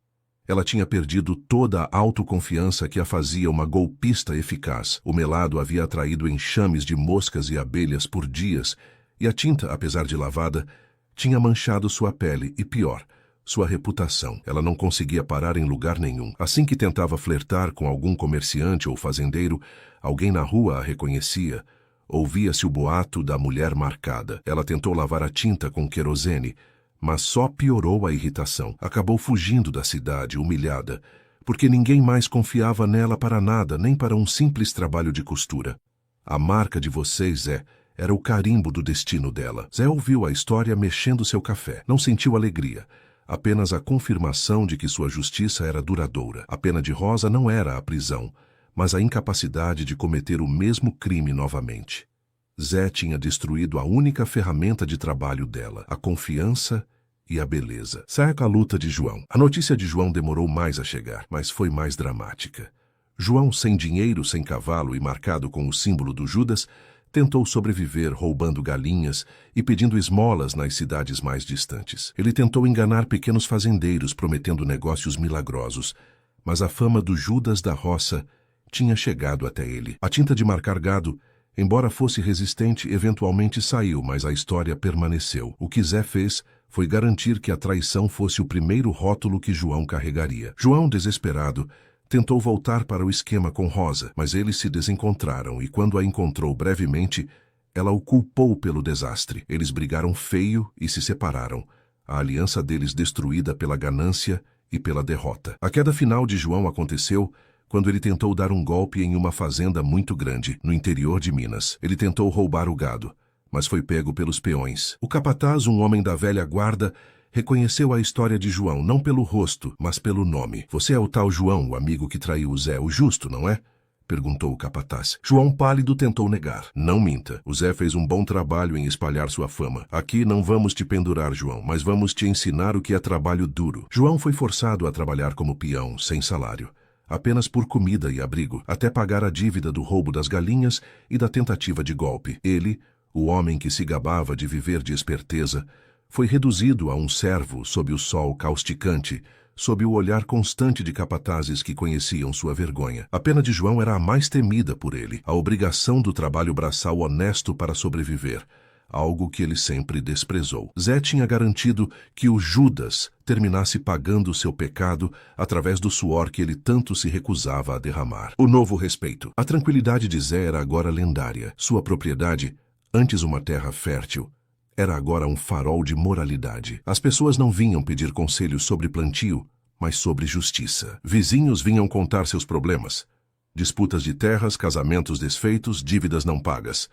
Ela tinha perdido toda a autoconfiança que a fazia uma golpista eficaz. O melado havia atraído enxames de moscas e abelhas por dias, e a tinta, apesar de lavada, tinha manchado sua pele e, pior, sua reputação. Ela não conseguia parar em lugar nenhum. Assim que tentava flertar com algum comerciante ou fazendeiro, alguém na rua a reconhecia. Ouvia-se o boato da mulher marcada. Ela tentou lavar a tinta com querosene, mas só piorou a irritação. Acabou fugindo da cidade, humilhada, porque ninguém mais confiava nela para nada, nem para um simples trabalho de costura. A marca de vocês, Zé, era o carimbo do destino dela. Zé ouviu a história mexendo seu café. Não sentiu alegria, apenas a confirmação de que sua justiça era duradoura. A pena de Rosa não era a prisão, mas a incapacidade de cometer o mesmo crime novamente. Zé tinha destruído a única ferramenta de trabalho dela, a confiança e a beleza. Cerca a luta de João. A notícia de João demorou mais a chegar, mas foi mais dramática. João, sem dinheiro, sem cavalo e marcado com o símbolo do Judas, tentou sobreviver roubando galinhas e pedindo esmolas nas cidades mais distantes. Ele tentou enganar pequenos fazendeiros prometendo negócios milagrosos, mas a fama do Judas da roça tinha chegado até ele. A tinta de marcar gado, embora fosse resistente, eventualmente saiu, mas a história permaneceu. O que Zé fez foi garantir que a traição fosse o primeiro rótulo que João carregaria. João, desesperado, tentou voltar para o esquema com Rosa, mas eles se desencontraram e, quando a encontrou brevemente, ela o culpou pelo desastre. Eles brigaram feio e se separaram, a aliança deles destruída pela ganância e pela derrota. A queda final de João aconteceu quando ele tentou dar um golpe em uma fazenda muito grande, no interior de Minas. Ele tentou roubar o gado, mas foi pego pelos peões. O capataz, um homem da velha guarda, reconheceu a história de João não pelo rosto, mas pelo nome. Você é o tal João, o amigo que traiu o Zé, o justo, não é? Perguntou o capataz. João pálido tentou negar. Não minta. O Zé fez um bom trabalho em espalhar sua fama. Aqui não vamos te pendurar, João, mas vamos te ensinar o que é trabalho duro. João foi forçado a trabalhar como peão, sem salário, apenas por comida e abrigo, até pagar a dívida do roubo das galinhas e da tentativa de golpe. Ele, o homem que se gabava de viver de esperteza, foi reduzido a um servo sob o sol causticante, sob o olhar constante de capatazes que conheciam sua vergonha. A pena de João era a mais temida por ele, a obrigação do trabalho braçal honesto para sobreviver, algo que ele sempre desprezou. Zé tinha garantido que o Judas terminasse pagando seu pecado através do suor que ele tanto se recusava a derramar. O novo respeito. A tranquilidade de Zé era agora lendária. Sua propriedade, antes uma terra fértil, era agora um farol de moralidade. As pessoas não vinham pedir conselhos sobre plantio, mas sobre justiça. Vizinhos vinham contar seus problemas. Disputas de terras, casamentos desfeitos, dívidas não pagas.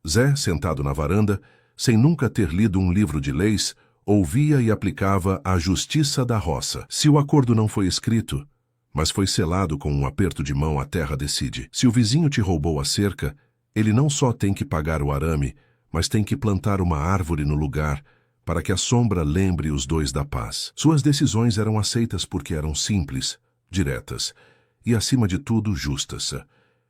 Zé, sentado na varanda, sem nunca ter lido um livro de leis, ouvia e aplicava a justiça da roça. Se o acordo não foi escrito, mas foi selado com um aperto de mão, a terra decide. Se o vizinho te roubou a cerca, ele não só tem que pagar o arame, mas tem que plantar uma árvore no lugar para que a sombra lembre os dois da paz. Suas decisões eram aceitas porque eram simples, diretas e, acima de tudo, justas.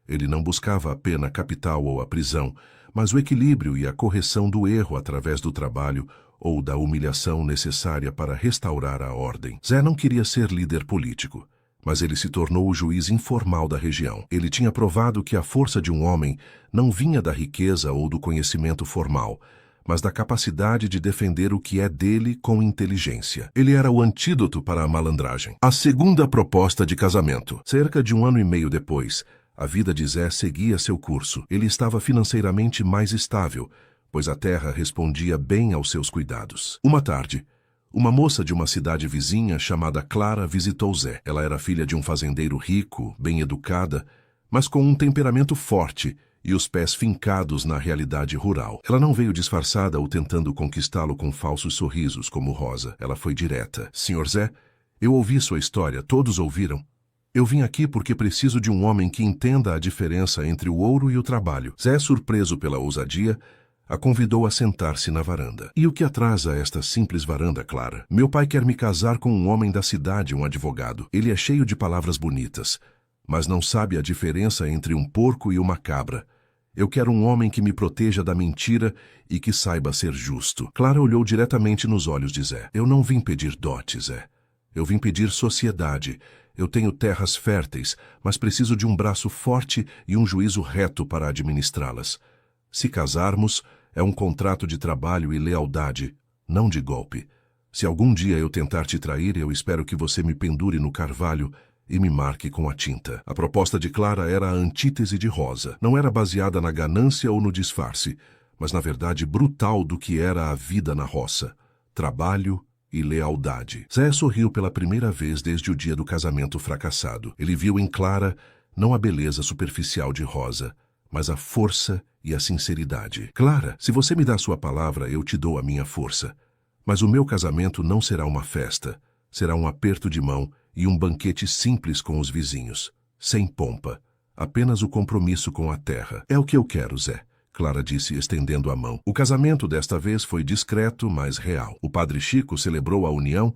Ele não buscava a pena capital ou a prisão, mas o equilíbrio e a correção do erro através do trabalho ou da humilhação necessária para restaurar a ordem. Zé não queria ser líder político, mas ele se tornou o juiz informal da região. Ele tinha provado que a força de um homem não vinha da riqueza ou do conhecimento formal, mas da capacidade de defender o que é dele com inteligência. Ele era o antídoto para a malandragem. A segunda proposta de casamento. Cerca de 1 ano e meio depois, a vida de Zé seguia seu curso. Ele estava financeiramente mais estável, pois a terra respondia bem aos seus cuidados. Uma tarde, uma moça de uma cidade vizinha chamada Clara visitou Zé. Ela era filha de um fazendeiro rico, bem educada, mas com um temperamento forte e os pés fincados na realidade rural. Ela não veio disfarçada ou tentando conquistá-lo com falsos sorrisos como Rosa. Ela foi direta. Senhor Zé, eu ouvi sua história, todos ouviram. Eu vim aqui porque preciso de um homem que entenda a diferença entre o ouro e o trabalho. Zé, surpreso pela ousadia, a convidou a sentar-se na varanda. E o que atrasa esta simples varanda, Clara? Meu pai quer me casar com um homem da cidade, um advogado. Ele é cheio de palavras bonitas, mas não sabe a diferença entre um porco e uma cabra. Eu quero um homem que me proteja da mentira e que saiba ser justo. Clara olhou diretamente nos olhos de Zé. Eu não vim pedir dote, Zé. Eu vim pedir sociedade. Eu tenho terras férteis, mas preciso de um braço forte e um juízo reto para administrá-las. Se casarmos, é um contrato de trabalho e lealdade, não de golpe. Se algum dia eu tentar te trair, eu espero que você me pendure no carvalho e me marque com a tinta. A proposta de Clara era a antítese de Rosa. Não era baseada na ganância ou no disfarce, mas na verdade brutal do que era a vida na roça. Trabalho e lealdade. Zé sorriu pela primeira vez desde o dia do casamento fracassado. Ele viu em Clara não a beleza superficial de Rosa, mas a força e a sinceridade. Clara, se você me dá sua palavra, eu te dou a minha força. Mas o meu casamento não será uma festa. Será um aperto de mão e um banquete simples com os vizinhos. Sem pompa. Apenas o compromisso com a terra. É o que eu quero, Zé, Clara disse, estendendo a mão. O casamento desta vez foi discreto, mas real. O padre Chico celebrou a união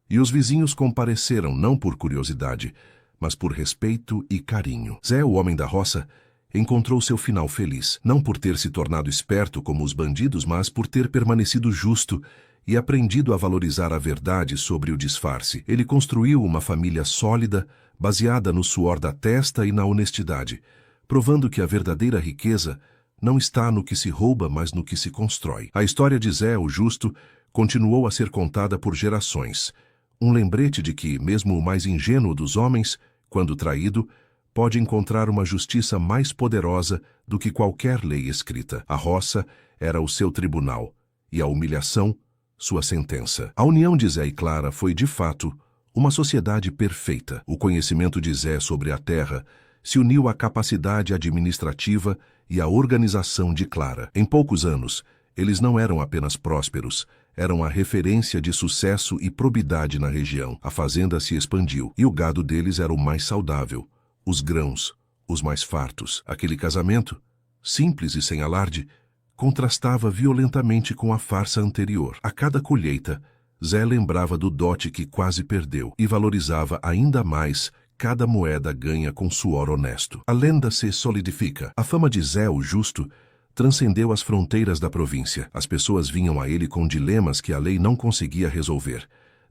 e os vizinhos compareceram não por curiosidade, mas por respeito e carinho. Zé, o homem da roça, encontrou seu final feliz, não por ter se tornado esperto como os bandidos, mas por ter permanecido justo e aprendido a valorizar a verdade sobre o disfarce. Ele construiu uma família sólida, baseada no suor da testa e na honestidade, provando que a verdadeira riqueza não está no que se rouba, mas no que se constrói. A história de Zé, o justo, continuou a ser contada por gerações. Um lembrete de que, mesmo o mais ingênuo dos homens, quando traído, pode encontrar uma justiça mais poderosa do que qualquer lei escrita. A roça era o seu tribunal, e a humilhação, sua sentença. A união de Zé e Clara foi, de fato, uma sociedade perfeita. O conhecimento de Zé sobre a terra se uniu à capacidade administrativa e à organização de Clara. Em poucos anos, Eles não eram apenas prósperos, eram a referência de sucesso e probidade na região. A fazenda se expandiu e o gado deles era o mais saudável, os grãos, os mais fartos. Aquele casamento, simples e sem alarde, contrastava violentamente com a farsa anterior. A cada colheita, Zé lembrava do dote que quase perdeu e valorizava ainda mais cada moeda ganha com suor honesto. A lenda se solidifica. A fama de Zé, o Justo, transcendeu as fronteiras da província. As pessoas vinham a ele com dilemas que a lei não conseguia resolver.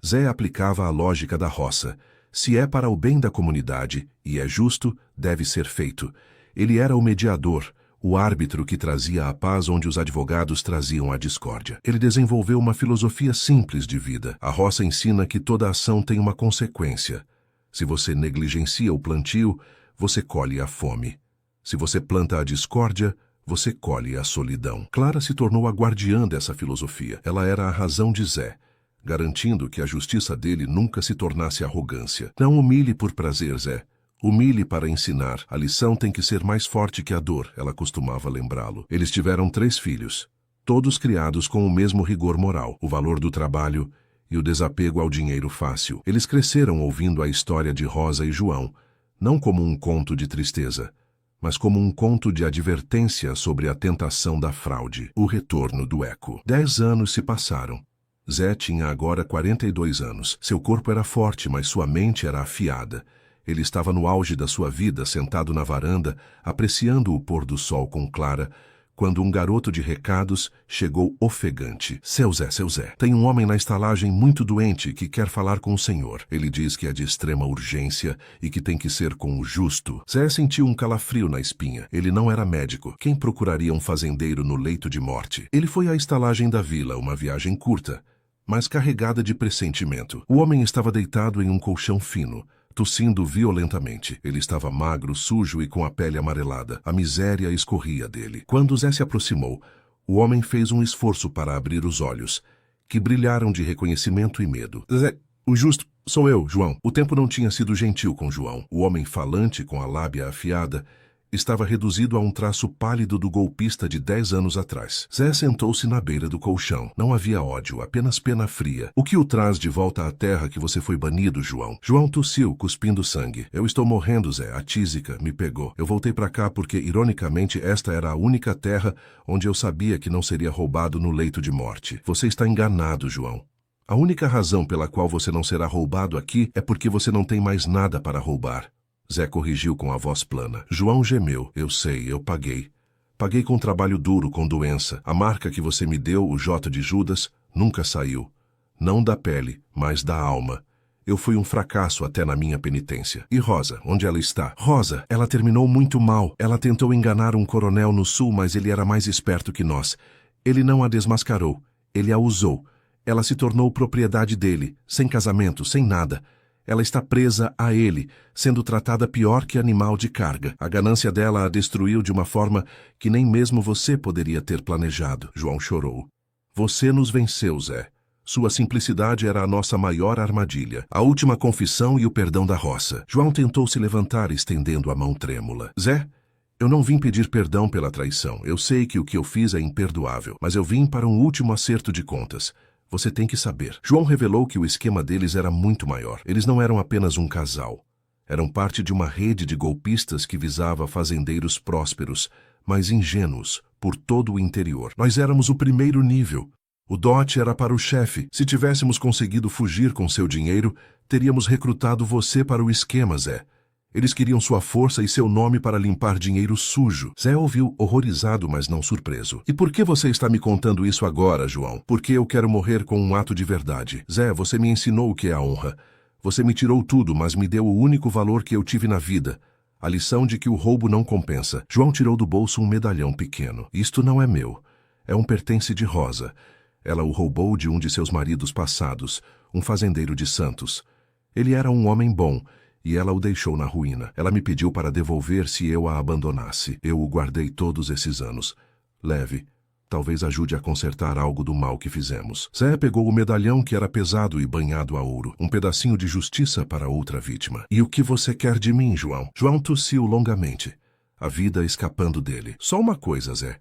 Zé aplicava a lógica da roça. Se é para o bem da comunidade e é justo, deve ser feito. Ele era o mediador, o árbitro que trazia a paz onde os advogados traziam a discórdia. Ele desenvolveu uma filosofia simples de vida. A roça ensina que toda ação tem uma consequência. Se você negligencia o plantio, você colhe a fome. Se você planta a discórdia, você colhe a solidão. Clara se tornou a guardiã dessa filosofia. Ela era a razão de Zé, garantindo que a justiça dele nunca se tornasse arrogância. Não humilhe por prazer, Zé. Humilhe para ensinar. A lição tem que ser mais forte que a dor, ela costumava lembrá-lo. Eles tiveram 3 filhos, todos criados com o mesmo rigor moral, o valor do trabalho e o desapego ao dinheiro fácil. Eles cresceram ouvindo a história de Rosa e João, não como um conto de tristeza, mas como um conto de advertência sobre a tentação da fraude, o retorno do eco. 10 anos se passaram. Zé tinha agora 42 anos. Seu corpo era forte, mas sua mente era afiada. Ele estava no auge da sua vida, sentado na varanda, apreciando o pôr do sol com Clara, quando um garoto de recados chegou ofegante. Seu Zé, tem um homem na estalagem muito doente que quer falar com o senhor. Ele diz que é de extrema urgência e que tem que ser com o Justo. Zé sentiu um calafrio na espinha. Ele não era médico. Quem procuraria um fazendeiro no leito de morte? Ele foi à estalagem da vila, uma viagem curta, mas carregada de pressentimento. O homem estava deitado em um colchão fino, tossindo violentamente. Ele estava magro, sujo e com a pele amarelada. A miséria escorria dele. Quando Zé se aproximou, o homem fez um esforço para abrir os olhos, que brilharam de reconhecimento e medo. Zé, o Justo, sou eu, João. O tempo não tinha sido gentil com João. O homem falante, com a lábia afiada, estava reduzido a um traço pálido do golpista de 10 anos atrás. Zé sentou-se na beira do colchão. Não havia ódio, apenas pena fria. O que o traz de volta à terra que você foi banido, João? João tossiu, cuspindo sangue. Eu estou morrendo, Zé. A tísica me pegou. Eu voltei para cá porque, ironicamente, esta era a única terra onde eu sabia que não seria roubado no leito de morte. Você está enganado, João. A única razão pela qual você não será roubado aqui é porque você não tem mais nada para roubar. Zé corrigiu com a voz plana. João gemeu. Eu sei, eu paguei. Paguei com trabalho duro, com doença. A marca que você me deu, o J de Judas, nunca saiu. Não da pele, mas da alma. Eu fui um fracasso até na minha penitência. E Rosa, onde ela está? Rosa, ela terminou muito mal. Ela tentou enganar um coronel no sul, mas ele era mais esperto que nós. Ele não a desmascarou. Ele a usou. Ela se tornou propriedade dele, sem casamento, sem nada. Ela está presa a ele, sendo tratada pior que animal de carga. A ganância dela a destruiu de uma forma que nem mesmo você poderia ter planejado. João chorou. Você nos venceu, Zé. Sua simplicidade era a nossa maior armadilha. A última confissão e o perdão da roça. João tentou se levantar, estendendo a mão trêmula. Zé, eu não vim pedir perdão pela traição. Eu sei que o que eu fiz é imperdoável, mas eu vim para um último acerto de contas. Você tem que saber. João revelou que o esquema deles era muito maior. Eles não eram apenas um casal. Eram parte de uma rede de golpistas que visava fazendeiros prósperos, mas ingênuos, por todo o interior. Nós éramos o primeiro nível. O dote era para o chefe. Se tivéssemos conseguido fugir com seu dinheiro, teríamos recrutado você para o esquema, Zé. Eles queriam sua força e seu nome para limpar dinheiro sujo. Zé ouviu, horrorizado, mas não surpreso. E por que você está me contando isso agora, João? Porque eu quero morrer com um ato de verdade. Zé, você me ensinou o que é a honra. Você me tirou tudo, mas me deu o único valor que eu tive na vida. A lição de que o roubo não compensa. João tirou do bolso um medalhão pequeno. Isto não é meu. É um pertence de Rosa. Ela o roubou de um de seus maridos passados, um fazendeiro de Santos. Ele era um homem bom, e ela o deixou na ruína. Ela me pediu para devolver se eu a abandonasse. Eu o guardei todos esses anos. Leve. Talvez ajude a consertar algo do mal que fizemos. Zé pegou o medalhão que era pesado e banhado a ouro. Um pedacinho de justiça para outra vítima. E o que você quer de mim, João? João tossiu longamente, a vida escapando dele. Só uma coisa, Zé.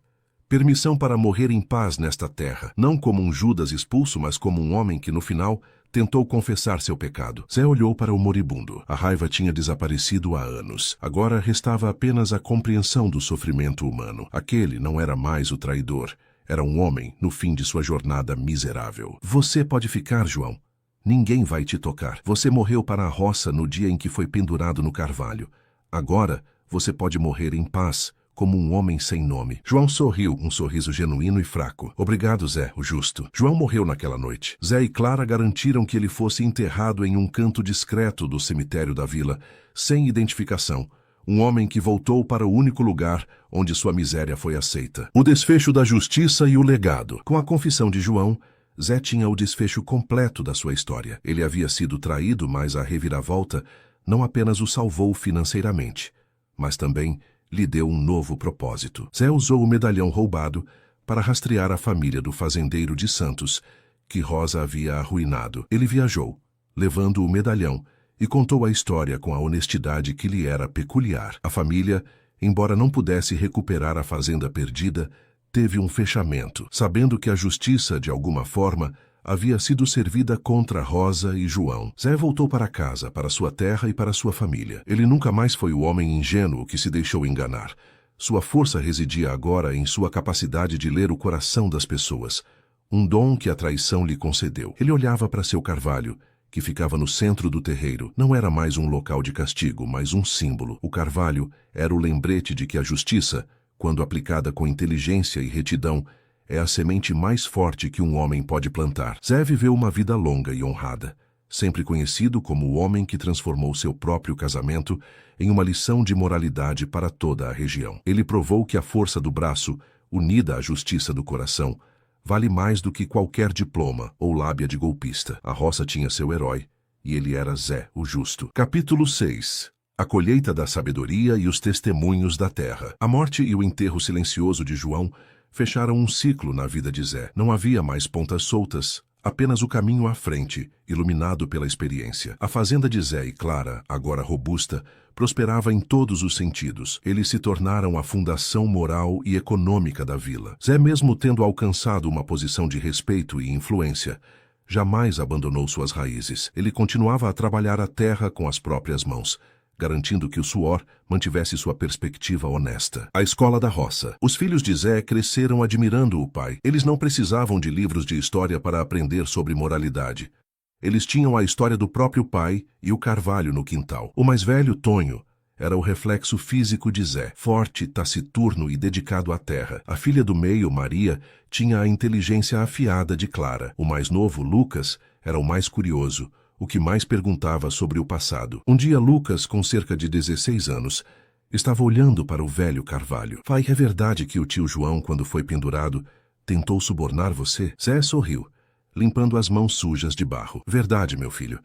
Permissão para morrer em paz nesta terra, não como um Judas expulso, mas como um homem que, no final, tentou confessar seu pecado. Zé olhou para o moribundo. A raiva tinha desaparecido há anos. Agora restava apenas a compreensão do sofrimento humano. Aquele não era mais o traidor. Era um homem no fim de sua jornada miserável. Você pode ficar, João. Ninguém vai te tocar. Você morreu para a roça no dia em que foi pendurado no carvalho. Agora, você pode morrer em paz, como um homem sem nome. João sorriu, um sorriso genuíno e fraco. Obrigado, Zé, o justo. João morreu naquela noite. Zé e Clara garantiram que ele fosse enterrado em um canto discreto do cemitério da vila, sem identificação. Um homem que voltou para o único lugar onde sua miséria foi aceita. O desfecho da justiça e o legado. Com a confissão de João, Zé tinha o desfecho completo da sua história. Ele havia sido traído, mas a reviravolta não apenas o salvou financeiramente, mas também lhe deu um novo propósito. Zé usou o medalhão roubado para rastrear a família do fazendeiro de Santos, que Rosa havia arruinado. Ele viajou, levando o medalhão, e contou a história com a honestidade que lhe era peculiar. A família, embora não pudesse recuperar a fazenda perdida, teve um fechamento, sabendo que a justiça, de alguma forma, havia sido servida contra Rosa e João. Zé voltou para casa, para sua terra e para sua família. Ele nunca mais foi o homem ingênuo que se deixou enganar. Sua força residia agora em sua capacidade de ler o coração das pessoas, um dom que a traição lhe concedeu. Ele olhava para seu carvalho, que ficava no centro do terreiro. Não era mais um local de castigo, mas um símbolo. O carvalho era o lembrete de que a justiça, quando aplicada com inteligência e retidão, é a semente mais forte que um homem pode plantar. Zé viveu uma vida longa e honrada, sempre conhecido como o homem que transformou seu próprio casamento em uma lição de moralidade para toda a região. Ele provou que a força do braço, unida à justiça do coração, vale mais do que qualquer diploma ou lábia de golpista. A roça tinha seu herói, e ele era Zé, o justo. Capítulo 6. A colheita da sabedoria e os testemunhos da terra. A morte e o enterro silencioso de João fecharam um ciclo na vida de Zé. Não havia mais pontas soltas, apenas o caminho à frente, iluminado pela experiência. A fazenda de Zé e Clara, agora robusta, prosperava em todos os sentidos. Eles se tornaram a fundação moral e econômica da vila. Zé, mesmo tendo alcançado uma posição de respeito e influência, jamais abandonou suas raízes. Ele continuava a trabalhar a terra com as próprias mãos, garantindo que o suor mantivesse sua perspectiva honesta. A escola da roça. Os filhos de Zé cresceram admirando o pai. Eles não precisavam de livros de história para aprender sobre moralidade. Eles tinham a história do próprio pai e o carvalho no quintal. O mais velho, Tonho, era o reflexo físico de Zé, forte, taciturno e dedicado à terra. A filha do meio, Maria, tinha a inteligência afiada de Clara. O mais novo, Lucas, era o mais curioso, o que mais perguntava sobre o passado. Um dia, Lucas, com cerca de 16 anos, estava olhando para o velho carvalho. Pai, é verdade que o tio João, quando foi pendurado, tentou subornar você? Zé sorriu, limpando as mãos sujas de barro. Verdade, meu filho.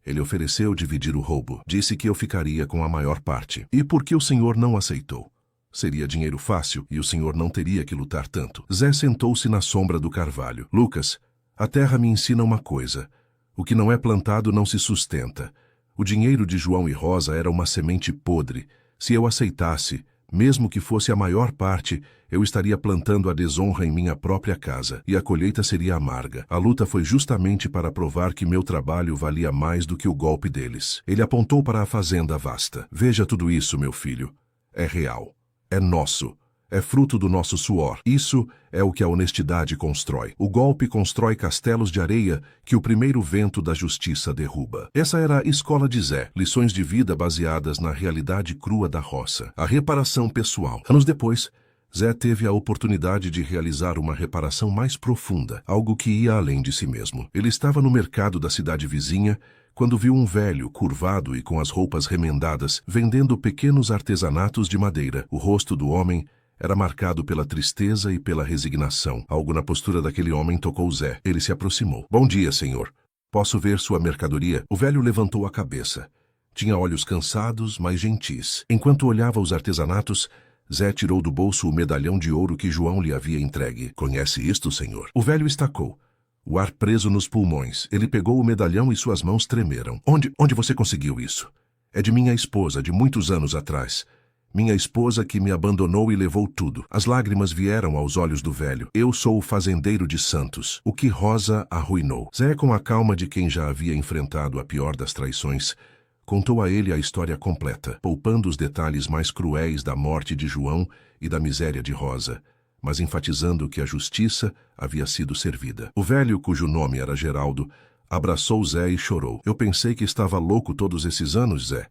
Ele ofereceu dividir o roubo. Disse que eu ficaria com a maior parte. E por que o senhor não aceitou? Seria dinheiro fácil e o senhor não teria que lutar tanto. Zé sentou-se na sombra do carvalho. Lucas, a terra me ensina uma coisa. O que não é plantado não se sustenta. O dinheiro de João e Rosa era uma semente podre. Se eu aceitasse, mesmo que fosse a maior parte, eu estaria plantando a desonra em minha própria casa, e a colheita seria amarga. A luta foi justamente para provar que meu trabalho valia mais do que o golpe deles. Ele apontou para a fazenda vasta. Veja tudo isso, meu filho. É real. É nosso. É fruto do nosso suor. Isso é o que a honestidade constrói. O golpe constrói castelos de areia que o primeiro vento da justiça derruba. Essa era a escola de Zé. Lições de vida baseadas na realidade crua da roça. A reparação pessoal. Anos depois, Zé teve a oportunidade de realizar uma reparação mais profunda, algo que ia além de si mesmo. Ele estava no mercado da cidade vizinha quando viu um velho, curvado e com as roupas remendadas, vendendo pequenos artesanatos de madeira. O rosto do homem era marcado pela tristeza e pela resignação. Algo na postura daquele homem tocou Zé. Ele se aproximou. Bom dia, senhor. Posso ver sua mercadoria? O velho levantou a cabeça. Tinha olhos cansados, mas gentis. Enquanto olhava os artesanatos, Zé tirou do bolso o medalhão de ouro que João lhe havia entregue. Conhece isto, senhor? O velho estacou, o ar preso nos pulmões. Ele pegou o medalhão e suas mãos tremeram. Onde você conseguiu isso? É de minha esposa, de muitos anos atrás. Minha esposa que me abandonou e levou tudo. As lágrimas vieram aos olhos do velho. Eu sou o fazendeiro de Santos. O que Rosa arruinou. Zé, com a calma de quem já havia enfrentado a pior das traições, contou a ele a história completa, poupando os detalhes mais cruéis da morte de João e da miséria de Rosa, mas enfatizando que a justiça havia sido servida. O velho, cujo nome era Geraldo, abraçou Zé e chorou. Eu pensei que estava louco todos esses anos, Zé.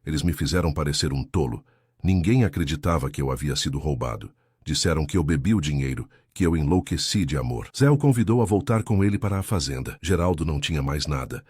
Eles me fizeram parecer um tolo. Ninguém acreditava que eu havia sido roubado. Disseram que eu bebi o dinheiro, que eu enlouqueci de amor. Zé o convidou a voltar com ele para a fazenda. Geraldo não tinha mais nada,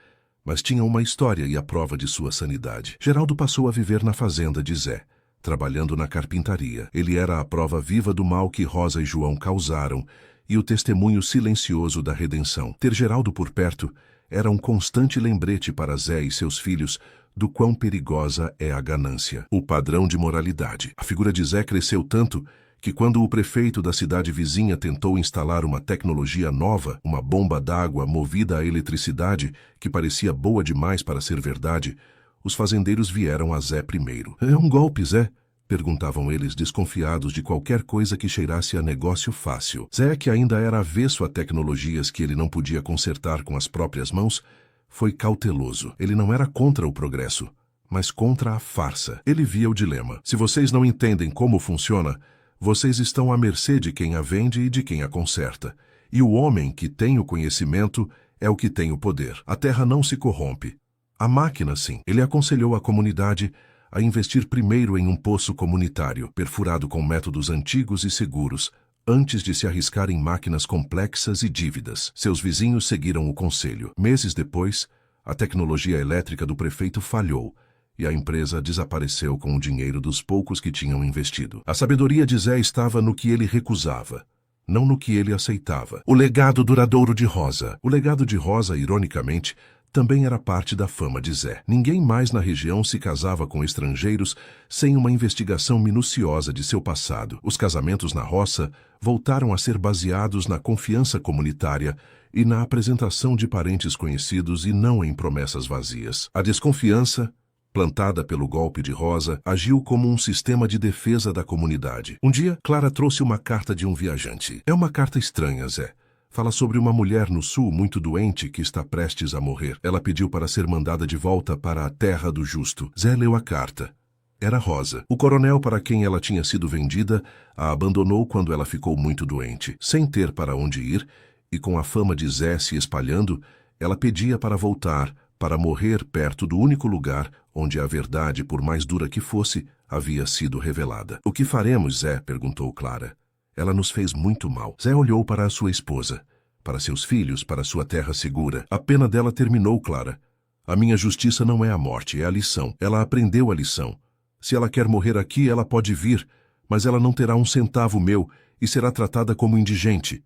mas tinha uma história e a prova de sua sanidade. Geraldo passou a viver na fazenda de Zé, trabalhando na carpintaria. Ele era a prova viva do mal que Rosa e João causaram e o testemunho silencioso da redenção. Ter Geraldo por perto era um constante lembrete para Zé e seus filhos do quão perigosa é a ganância. O padrão de moralidade. A figura de Zé cresceu tanto que quando o prefeito da cidade vizinha tentou instalar uma tecnologia nova, uma bomba d'água movida a eletricidade que parecia boa demais para ser verdade, os fazendeiros vieram a Zé primeiro. É um golpe, Zé? Perguntavam eles, desconfiados de qualquer coisa que cheirasse a negócio fácil. Zé, que ainda era avesso a tecnologias que ele não podia consertar com as próprias mãos, foi cauteloso. Ele não era contra o progresso, mas contra a farsa. Ele via o dilema. Se vocês não entendem como funciona, vocês estão à mercê de quem a vende e de quem a conserta. E o homem que tem o conhecimento é o que tem o poder. A terra não se corrompe. A máquina, sim. Ele aconselhou a comunidade a investir primeiro em um poço comunitário, perfurado com métodos antigos e seguros, antes de se arriscar em máquinas complexas e dívidas. Seus vizinhos seguiram o conselho. Meses depois, a tecnologia elétrica do prefeito falhou e a empresa desapareceu com o dinheiro dos poucos que tinham investido. A sabedoria de Zé estava no que ele recusava, não no que ele aceitava. O legado duradouro de Rosa. O legado de Rosa, ironicamente, também era parte da fama de Zé. Ninguém mais na região se casava com estrangeiros sem uma investigação minuciosa de seu passado. Os casamentos na roça voltaram a ser baseados na confiança comunitária e na apresentação de parentes conhecidos e não em promessas vazias. A desconfiança, plantada pelo golpe de Rosa, agiu como um sistema de defesa da comunidade. Um dia, Clara trouxe uma carta de um viajante. É uma carta estranha, Zé. Fala sobre uma mulher no sul muito doente que está prestes a morrer. Ela pediu para ser mandada de volta para a terra do justo. Zé leu a carta. Era Rosa. O coronel para quem ela tinha sido vendida a abandonou quando ela ficou muito doente. Sem ter para onde ir, e com a fama de Zé se espalhando, ela pedia para voltar, para morrer perto do único lugar onde a verdade, por mais dura que fosse, havia sido revelada. O que faremos, Zé? Perguntou Clara. Ela nos fez muito mal. Zé olhou para a sua esposa, para seus filhos, para sua terra segura. A pena dela terminou, Clara. A minha justiça não é a morte, é a lição. Ela aprendeu a lição. Se ela quer morrer aqui, ela pode vir, mas ela não terá um centavo meu e será tratada como indigente.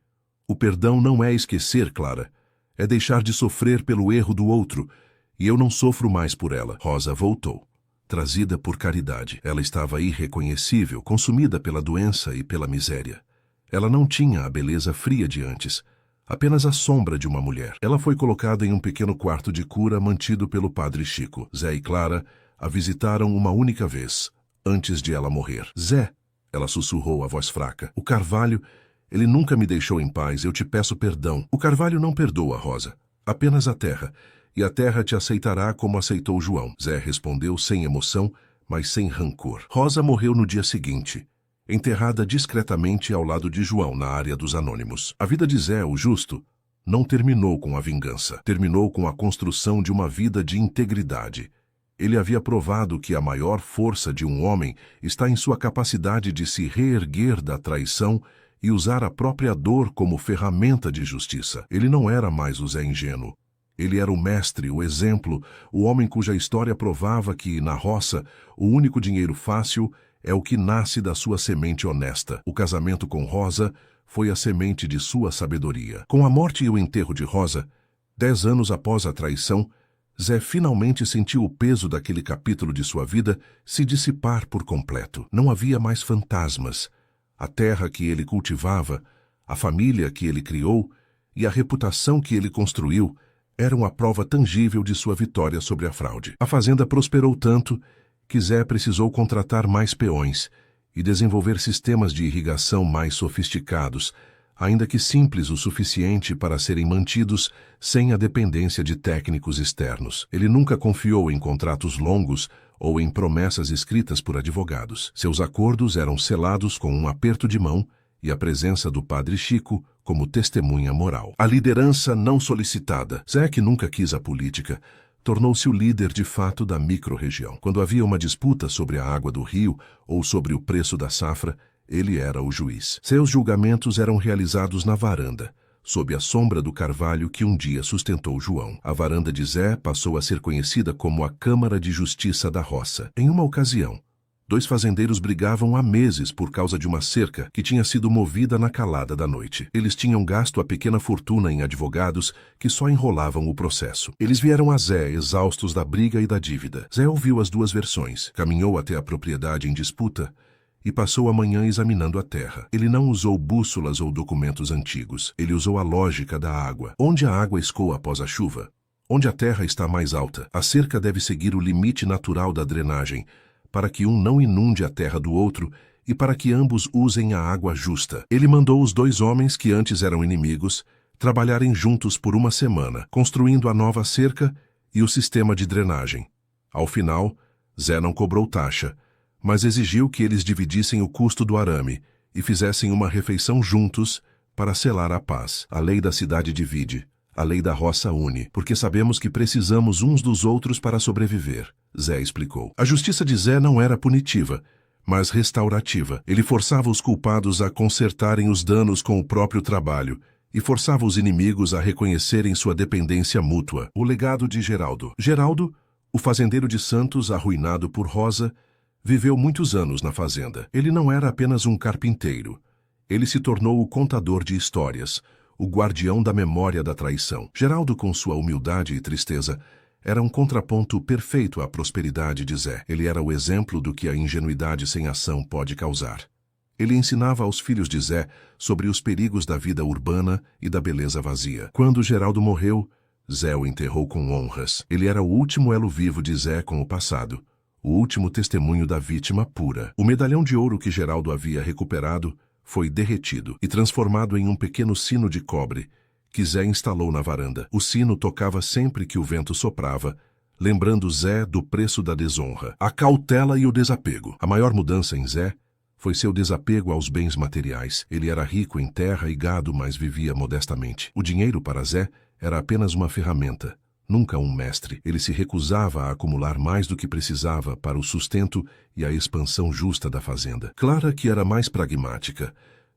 O perdão não é esquecer, Clara. É deixar de sofrer pelo erro do outro, e eu não sofro mais por ela. Rosa voltou. Trazida por caridade. Ela estava irreconhecível, consumida pela doença e pela miséria. Ela não tinha a beleza fria de antes, apenas a sombra de uma mulher. Ela foi colocada em um pequeno quarto de cura mantido pelo padre Chico. Zé e Clara a visitaram uma única vez, antes de ela morrer. Zé, ela sussurrou a voz fraca, o carvalho, ele nunca me deixou em paz, eu te peço perdão. O carvalho não perdoa, Rosa, apenas a terra. E a terra te aceitará como aceitou João. Zé respondeu sem emoção, mas sem rancor. Rosa morreu no dia seguinte, enterrada discretamente ao lado de João, na área dos anônimos. A vida de Zé, o justo, não terminou com a vingança. Terminou com a construção de uma vida de integridade. Ele havia provado que a maior força de um homem está em sua capacidade de se reerguer da traição e usar a própria dor como ferramenta de justiça. Ele não era mais o Zé ingênuo. Ele era o mestre, o exemplo, o homem cuja história provava que, na roça, o único dinheiro fácil é o que nasce da sua semente honesta. O casamento com Rosa foi a semente de sua sabedoria. Com a morte e o enterro de Rosa, 10 anos após a traição, Zé finalmente sentiu o peso daquele capítulo de sua vida se dissipar por completo. Não havia mais fantasmas. A terra que ele cultivava, a família que ele criou e a reputação que ele construiu eram a prova tangível de sua vitória sobre a fraude. A fazenda prosperou tanto que Zé precisou contratar mais peões e desenvolver sistemas de irrigação mais sofisticados, ainda que simples o suficiente para serem mantidos sem a dependência de técnicos externos. Ele nunca confiou em contratos longos ou em promessas escritas por advogados. Seus acordos eram selados com um aperto de mão e a presença do padre Chico como testemunha moral. A liderança não solicitada. Zé, que nunca quis a política, tornou-se o líder de fato da microrregião. Quando havia uma disputa sobre a água do rio ou sobre o preço da safra, ele era o juiz. Seus julgamentos eram realizados na varanda, sob a sombra do carvalho que um dia sustentou João. A varanda de Zé passou a ser conhecida como a Câmara de Justiça da Roça. Em uma ocasião, 2 fazendeiros brigavam há meses por causa de uma cerca que tinha sido movida na calada da noite. Eles tinham gasto a pequena fortuna em advogados que só enrolavam o processo. Eles vieram a Zé, exaustos da briga e da dívida. Zé ouviu as 2 versões, caminhou até a propriedade em disputa e passou a manhã examinando a terra. Ele não usou bússolas ou documentos antigos. Ele usou a lógica da água. Onde a água escoa após a chuva? Onde a terra está mais alta? A cerca deve seguir o limite natural da drenagem, para que um não inunde a terra do outro e para que ambos usem a água justa. Ele mandou os 2 homens que antes eram inimigos trabalharem juntos por uma semana, construindo a nova cerca e o sistema de drenagem. Ao final, Zé não cobrou taxa, mas exigiu que eles dividissem o custo do arame e fizessem uma refeição juntos para selar a paz. A lei da cidade divide, a lei da roça une, porque sabemos que precisamos uns dos outros para sobreviver, Zé explicou. A justiça de Zé não era punitiva, mas restaurativa. Ele forçava os culpados a consertarem os danos com o próprio trabalho e forçava os inimigos a reconhecerem sua dependência mútua. O legado de Geraldo. Geraldo, o fazendeiro de Santos arruinado por Rosa, viveu muitos anos na fazenda. Ele não era apenas um carpinteiro. Ele se tornou o contador de histórias, o guardião da memória da traição. Geraldo, com sua humildade e tristeza, era um contraponto perfeito à prosperidade de Zé. Ele era o exemplo do que a ingenuidade sem ação pode causar. Ele ensinava aos filhos de Zé sobre os perigos da vida urbana e da beleza vazia. Quando Geraldo morreu, Zé o enterrou com honras. Ele era o último elo vivo de Zé com o passado, o último testemunho da vítima pura. O medalhão de ouro que Geraldo havia recuperado foi derretido e transformado em um pequeno sino de cobre que Zé instalou na varanda. O sino tocava sempre que o vento soprava, lembrando Zé do preço da desonra, a cautela e o desapego. A maior mudança em Zé foi seu desapego aos bens materiais. Ele era rico em terra e gado, mas vivia modestamente. O dinheiro para Zé era apenas uma ferramenta, nunca um mestre. Ele se recusava a acumular mais do que precisava para o sustento e a expansão justa da fazenda. Clara, que era mais pragmática,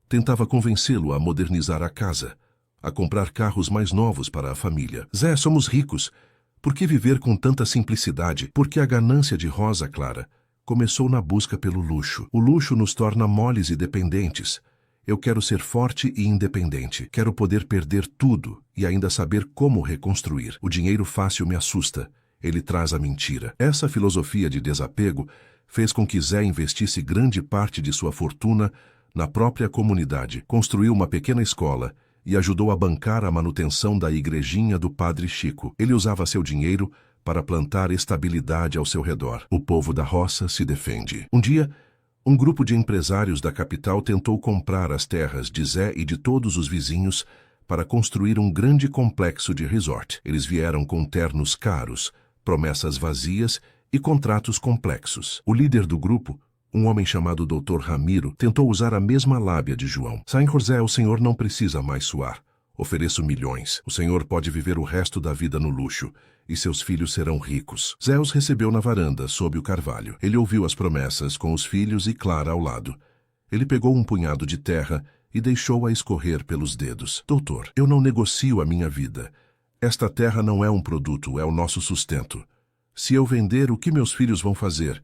tentava convencê-lo a modernizar a casa, a comprar carros mais novos para a família. Zé, somos ricos. Por que viver com tanta simplicidade? Porque a ganância de Rosa, Clara, começou na busca pelo luxo. O luxo nos torna moles e dependentes. Eu quero ser forte e independente. Quero poder perder tudo e ainda saber como reconstruir. O dinheiro fácil me assusta. Ele traz a mentira. Essa filosofia de desapego fez com que Zé investisse grande parte de sua fortuna na própria comunidade. Construiu uma pequena escola e ajudou a bancar a manutenção da igrejinha do Padre Chico. Ele usava seu dinheiro para plantar estabilidade ao seu redor. O povo da roça se defende. Um dia, um grupo de empresários da capital tentou comprar as terras de Zé e de todos os vizinhos para construir um grande complexo de resort. Eles vieram com ternos caros, promessas vazias e contratos complexos. O líder do grupo, um homem chamado Dr. Ramiro, tentou usar a mesma lábia de João. Senhor Zé, o senhor não precisa mais suar. Ofereço milhões. O senhor pode viver o resto da vida no luxo, e seus filhos serão ricos. Zé os recebeu na varanda, sob o carvalho. Ele ouviu as promessas com os filhos e Clara ao lado. Ele pegou um punhado de terra e deixou-a escorrer pelos dedos. Doutor, eu não negocio a minha vida. Esta terra não é um produto, é o nosso sustento. Se eu vender, o que meus filhos vão fazer?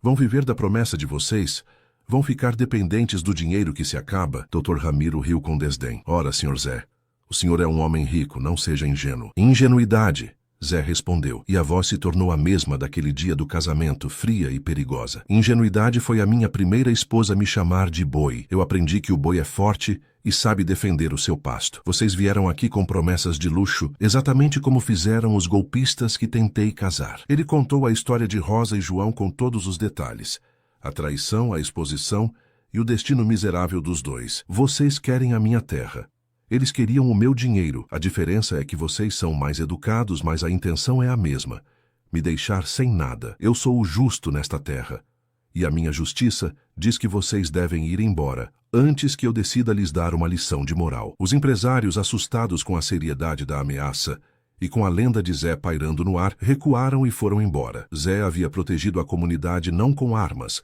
Vão viver da promessa de vocês? Vão ficar dependentes do dinheiro que se acaba? Dr. Ramiro riu com desdém. Ora, Sr. Zé, o senhor é um homem rico, não seja ingênuo. Ingenuidade. Zé respondeu, e a voz se tornou a mesma daquele dia do casamento, fria e perigosa. Ingenuidade foi a minha primeira esposa me chamar de boi. Eu aprendi que o boi é forte e sabe defender o seu pasto. Vocês vieram aqui com promessas de luxo, exatamente como fizeram os golpistas que tentei casar. Ele contou a história de Rosa e João com todos os detalhes. A traição, a exposição e o destino miserável dos dois. Vocês querem a minha terra. Eles queriam o meu dinheiro. A diferença é que vocês são mais educados, mas a intenção é a mesma. Me deixar sem nada. Eu sou o justo nesta terra. E a minha justiça diz que vocês devem ir embora, antes que eu decida lhes dar uma lição de moral. Os empresários, assustados com a seriedade da ameaça e com a lenda de Zé pairando no ar, recuaram e foram embora. Zé havia protegido a comunidade não com armas,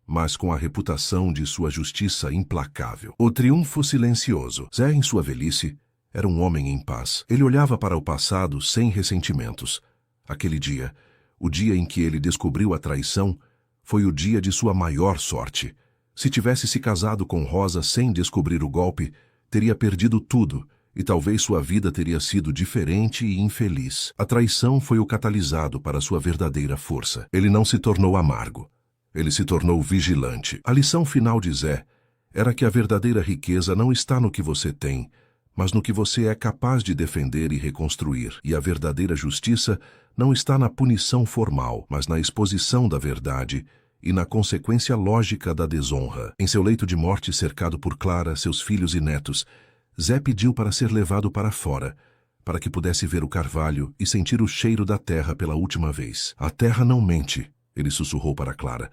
mas com a reputação de sua justiça implacável. O triunfo silencioso. Zé, em sua velhice, era um homem em paz. Ele olhava para o passado sem ressentimentos. Aquele dia, o dia em que ele descobriu a traição, foi o dia de sua maior sorte. Se tivesse se casado com Rosa sem descobrir o golpe, teria perdido tudo, e talvez sua vida teria sido diferente e infeliz. A traição foi o catalisado para sua verdadeira força. Ele não se tornou amargo. Ele se tornou vigilante. A lição final de Zé era que a verdadeira riqueza não está no que você tem, mas no que você é capaz de defender e reconstruir. E a verdadeira justiça não está na punição formal, mas na exposição da verdade e na consequência lógica da desonra. Em seu leito de morte, cercado por Clara, seus filhos e netos, Zé pediu para ser levado para fora, para que pudesse ver o carvalho e sentir o cheiro da terra pela última vez. A terra não mente, ele sussurrou para Clara,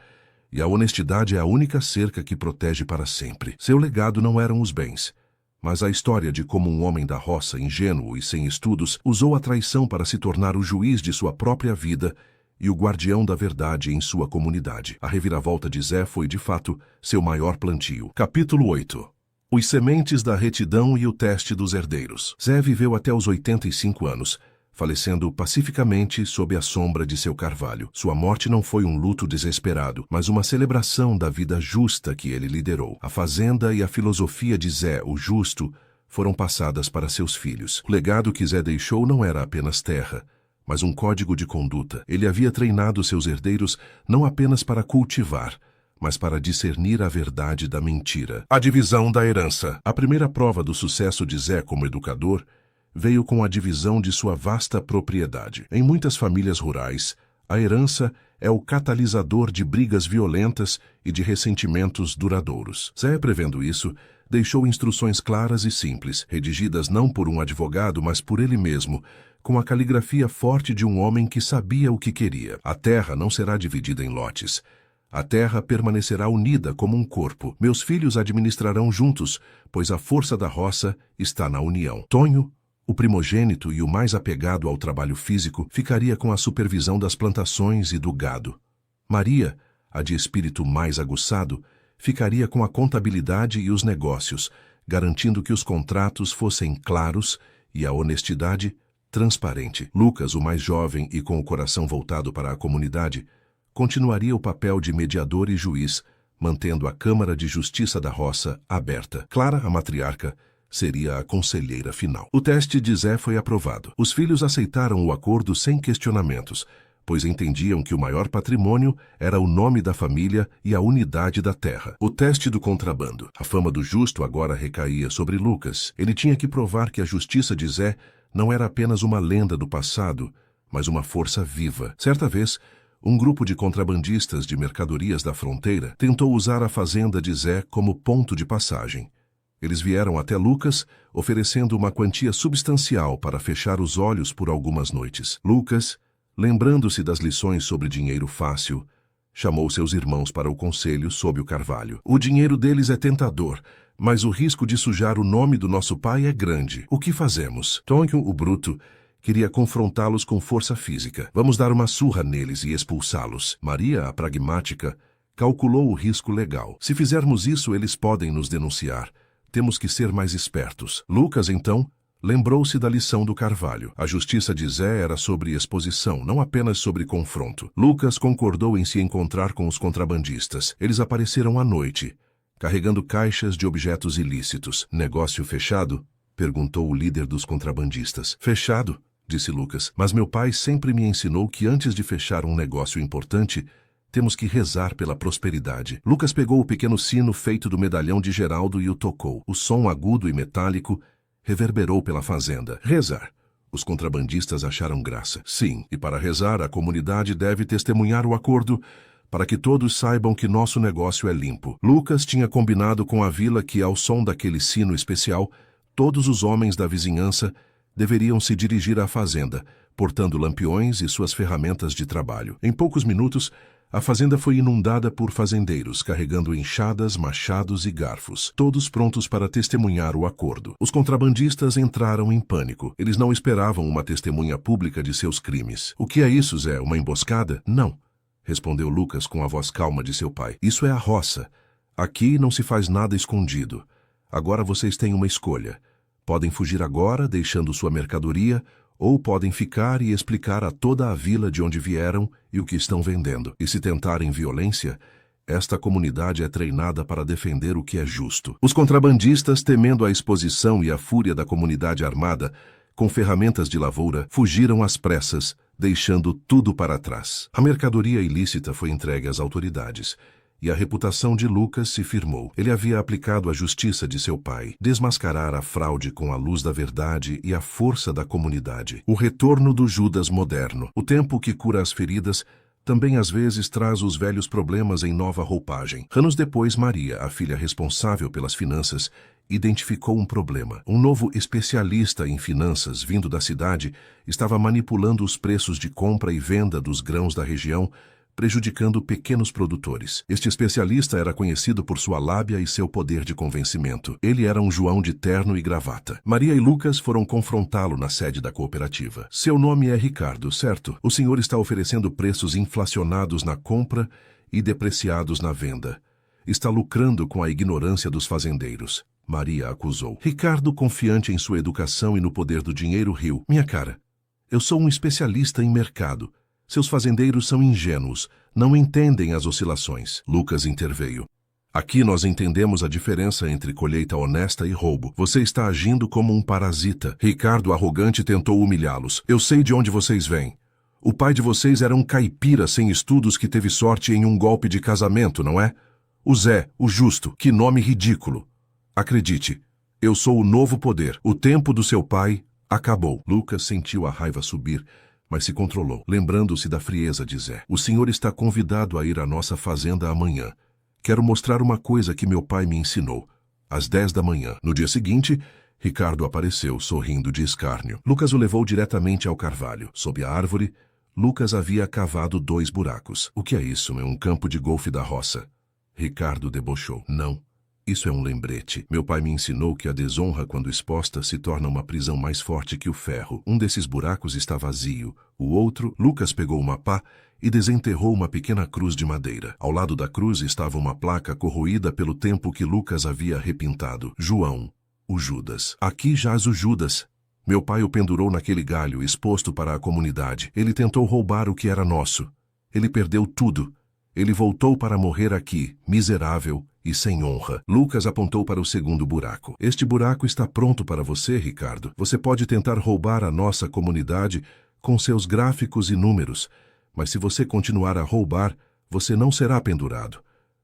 e a honestidade é a única cerca que protege para sempre. Seu legado não eram os bens, mas a história de como um homem da roça, ingênuo e sem estudos, usou a traição para se tornar o juiz de sua própria vida e o guardião da verdade em sua comunidade. A reviravolta de Zé foi, de fato, seu maior plantio. Capítulo 8. Os sementes da retidão e o teste dos herdeiros. Zé viveu até os 85 anos, falecendo pacificamente sob a sombra de seu carvalho. Sua morte não foi um luto desesperado, mas uma celebração da vida justa que ele liderou. A fazenda e a filosofia de Zé, o justo, foram passadas para seus filhos. O legado que Zé deixou não era apenas terra, mas um código de conduta. Ele havia treinado seus herdeiros não apenas para cultivar, mas para discernir a verdade da mentira. A divisão da herança. A primeira prova do sucesso de Zé como educador veio com a divisão de sua vasta propriedade. Em muitas famílias rurais, a herança é o catalisador de brigas violentas e de ressentimentos duradouros. Zé, prevendo isso, deixou instruções claras e simples, redigidas não por um advogado, mas por ele mesmo, com a caligrafia forte de um homem que sabia o que queria. A terra não será dividida em lotes. A terra permanecerá unida como um corpo. Meus filhos administrarão juntos, pois a força da roça está na união. Tonho, o primogênito e o mais apegado ao trabalho físico, ficaria com a supervisão das plantações e do gado. Maria, a de espírito mais aguçado, ficaria com a contabilidade e os negócios, garantindo que os contratos fossem claros e a honestidade transparente. Lucas, o mais jovem e com o coração voltado para a comunidade, continuaria o papel de mediador e juiz, mantendo a Câmara de Justiça da Roça aberta. Clara, a matriarca, seria a conselheira final. O teste de Zé foi aprovado. Os filhos aceitaram o acordo sem questionamentos, pois entendiam que o maior patrimônio era o nome da família e a unidade da terra. O teste do contrabando. A fama do justo agora recaía sobre Lucas. Ele tinha que provar que a justiça de Zé não era apenas uma lenda do passado, mas uma força viva. Certa vez, um grupo de contrabandistas de mercadorias da fronteira tentou usar a fazenda de Zé como ponto de passagem. Eles vieram até Lucas, oferecendo uma quantia substancial para fechar os olhos por algumas noites. Lucas, lembrando-se das lições sobre dinheiro fácil, chamou seus irmãos para o conselho sob o carvalho. O dinheiro deles é tentador, mas o risco de sujar o nome do nosso pai é grande. O que fazemos? Tonho, o bruto, queria confrontá-los com força física. Vamos dar uma surra neles e expulsá-los. Maria, a pragmática, calculou o risco legal. Se fizermos isso, eles podem nos denunciar. Temos que ser mais espertos. Lucas, então, lembrou-se da lição do carvalho. A justiça de Zé era sobre exposição, não apenas sobre confronto. Lucas concordou em se encontrar com os contrabandistas. Eles apareceram à noite, carregando caixas de objetos ilícitos. Negócio fechado? Perguntou o líder dos contrabandistas. Fechado, disse Lucas, mas meu pai sempre me ensinou que antes de fechar um negócio importante, temos que rezar pela prosperidade. Lucas pegou o pequeno sino feito do medalhão de Geraldo e o tocou. O som agudo e metálico reverberou pela fazenda. Rezar. Os contrabandistas acharam graça. Sim, e para rezar, a comunidade deve testemunhar o acordo para que todos saibam que nosso negócio é limpo. Lucas tinha combinado com a vila que, ao som daquele sino especial, todos os homens da vizinhança deveriam se dirigir à fazenda, portando lampiões e suas ferramentas de trabalho. Em poucos minutos, a fazenda foi inundada por fazendeiros, carregando enxadas, machados e garfos, todos prontos para testemunhar o acordo. Os contrabandistas entraram em pânico. Eles não esperavam uma testemunha pública de seus crimes. O que é isso, Zé? Uma emboscada? Não, respondeu Lucas com a voz calma de seu pai. Isso é a roça. Aqui não se faz nada escondido. Agora vocês têm uma escolha. Podem fugir agora, deixando sua mercadoria, ou podem ficar e explicar a toda a vila de onde vieram e o que estão vendendo. E se tentarem violência, esta comunidade é treinada para defender o que é justo. Os contrabandistas, temendo a exposição e a fúria da comunidade armada, com ferramentas de lavoura, fugiram às pressas, deixando tudo para trás. A mercadoria ilícita foi entregue às autoridades, e a reputação de Lucas se firmou. Ele havia aplicado a justiça de seu pai, desmascarar a fraude com a luz da verdade e a força da comunidade. O retorno do Judas moderno. O tempo que cura as feridas também às vezes traz os velhos problemas em nova roupagem. Anos depois, Maria, a filha responsável pelas finanças, identificou um problema. Um novo especialista em finanças, vindo da cidade, estava manipulando os preços de compra e venda dos grãos da região, prejudicando pequenos produtores. Este especialista era conhecido por sua lábia e seu poder de convencimento. Ele era um João de terno e gravata. Maria e Lucas foram confrontá-lo na sede da cooperativa. Seu nome é Ricardo, certo? O senhor está oferecendo preços inflacionados na compra e depreciados na venda. Está lucrando com a ignorância dos fazendeiros. Maria acusou. Ricardo, confiante em sua educação e no poder do dinheiro, riu. Minha cara, eu sou um especialista em mercado. Seus fazendeiros são ingênuos, não entendem as oscilações. Lucas interveio. Aqui nós entendemos a diferença entre colheita honesta e roubo. Você está agindo como um parasita. Ricardo, arrogante, tentou humilhá-los. Eu sei de onde vocês vêm. O pai de vocês era um caipira sem estudos que teve sorte em um golpe de casamento, não é? O Zé, o justo, que nome ridículo. Acredite, eu sou o novo poder. O tempo do seu pai acabou. Lucas sentiu a raiva subir, mas se controlou, lembrando-se da frieza de Zé. O senhor está convidado a ir à nossa fazenda amanhã. Quero mostrar uma coisa que meu pai me ensinou. Às 10 da manhã. No dia seguinte, Ricardo apareceu, sorrindo de escárnio. Lucas o levou diretamente ao carvalho. Sob a árvore, Lucas havia cavado 2 buracos. O que é isso? É um campo de golfe da roça. Ricardo debochou. Não. Isso é um lembrete. Meu pai me ensinou que a desonra, quando exposta, se torna uma prisão mais forte que o ferro. Um desses buracos está vazio. O outro, Lucas pegou uma pá e desenterrou uma pequena cruz de madeira. Ao lado da cruz estava uma placa corroída pelo tempo que Lucas havia repintado. João, o Judas. Aqui jaz o Judas. Meu pai o pendurou naquele galho, exposto para a comunidade. Ele tentou roubar o que era nosso. Ele perdeu tudo. Ele voltou para morrer aqui, miserável e sem honra. Lucas apontou para o segundo buraco. Este buraco está pronto para você, Ricardo. Você pode tentar roubar a nossa comunidade com seus gráficos e números, mas se você continuar a roubar, você não será pendurado.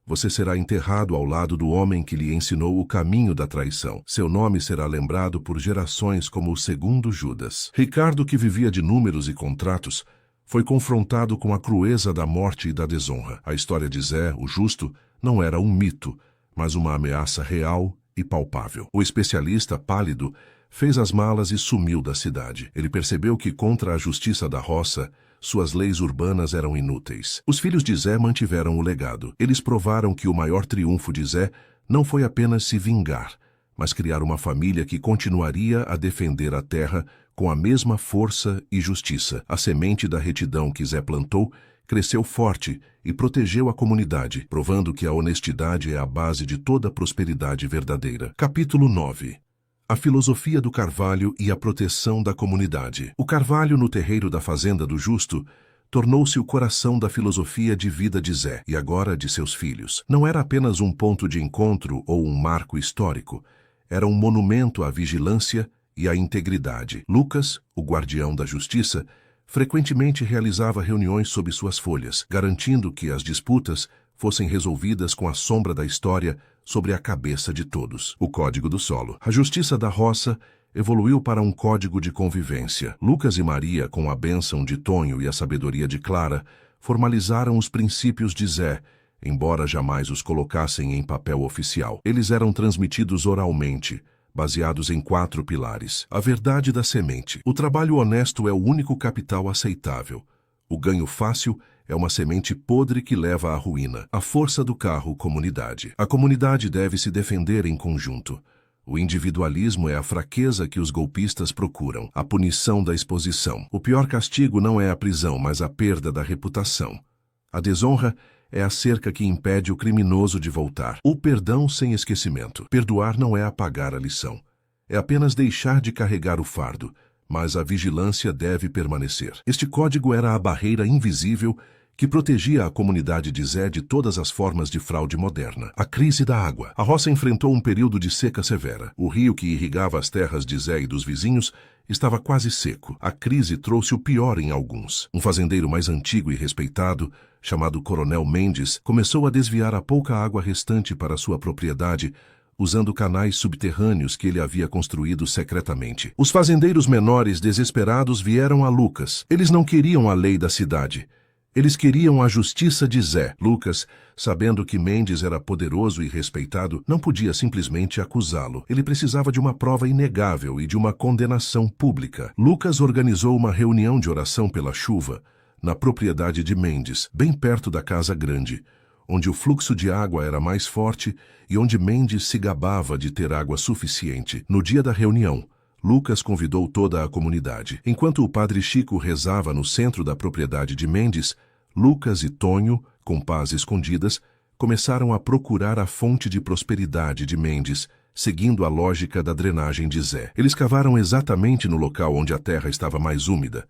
Você será enterrado ao lado do homem que lhe ensinou o caminho da traição. Seu nome será lembrado por gerações como o segundo Judas. Ricardo, que vivia de números e contratos, foi confrontado com a crueza da morte e da desonra. A história de Zé, o justo, não era um mito, mas uma ameaça real e palpável. O especialista, pálido, fez as malas e sumiu da cidade. Ele percebeu que, contra a justiça da roça, suas leis urbanas eram inúteis. Os filhos de Zé mantiveram o legado. Eles provaram que o maior triunfo de Zé não foi apenas se vingar, mas criar uma família que continuaria a defender a terra com a mesma força e justiça. A semente da retidão que Zé plantou cresceu forte e protegeu a comunidade, provando que a honestidade é a base de toda prosperidade verdadeira. Capítulo 9. A filosofia do carvalho e a proteção da comunidade. O carvalho no terreiro da fazenda do Justo tornou-se o coração da filosofia de vida de Zé e agora de seus filhos. Não era apenas um ponto de encontro ou um marco histórico, era um monumento à vigilância e a integridade. Lucas, o guardião da justiça, frequentemente realizava reuniões sob suas folhas, garantindo que as disputas fossem resolvidas com a sombra da história sobre a cabeça de todos. O Código do Solo. A justiça da roça evoluiu para um código de convivência. Lucas e Maria, com a bênção de Tonho e a sabedoria de Clara, formalizaram os princípios de Zé, embora jamais os colocassem em papel oficial. Eles eram transmitidos oralmente, baseados em 4 pilares. A verdade da semente. O trabalho honesto é o único capital aceitável. O ganho fácil é uma semente podre que leva à ruína. A força do carro, comunidade. A comunidade deve se defender em conjunto. O individualismo é a fraqueza que os golpistas procuram. A punição da exposição. O pior castigo não é a prisão, mas a perda da reputação. A desonra é a cerca que impede o criminoso de voltar. O perdão sem esquecimento. Perdoar não é apagar a lição. É apenas deixar de carregar o fardo, mas a vigilância deve permanecer. Este código era a barreira invisível que protegia a comunidade de Zé de todas as formas de fraude moderna. A crise da água. A roça enfrentou um período de seca severa. O rio que irrigava as terras de Zé e dos vizinhos estava quase seco. A crise trouxe o pior em alguns. Um fazendeiro mais antigo e respeitado, chamado Coronel Mendes, começou a desviar a pouca água restante para sua propriedade, usando canais subterrâneos que ele havia construído secretamente. Os fazendeiros menores desesperados vieram a Lucas. Eles não queriam a lei da cidade. Eles queriam a justiça de Zé. Lucas, sabendo que Mendes era poderoso e respeitado, não podia simplesmente acusá-lo. Ele precisava de uma prova inegável e de uma condenação pública. Lucas organizou uma reunião de oração pela chuva na propriedade de Mendes, bem perto da casa grande, onde o fluxo de água era mais forte e onde Mendes se gabava de ter água suficiente. No dia da reunião, Lucas convidou toda a comunidade. Enquanto o padre Chico rezava no centro da propriedade de Mendes, Lucas e Tonho, com pás escondidas, começaram a procurar a fonte de prosperidade de Mendes, seguindo a lógica da drenagem de Zé. Eles cavaram exatamente no local onde a terra estava mais úmida,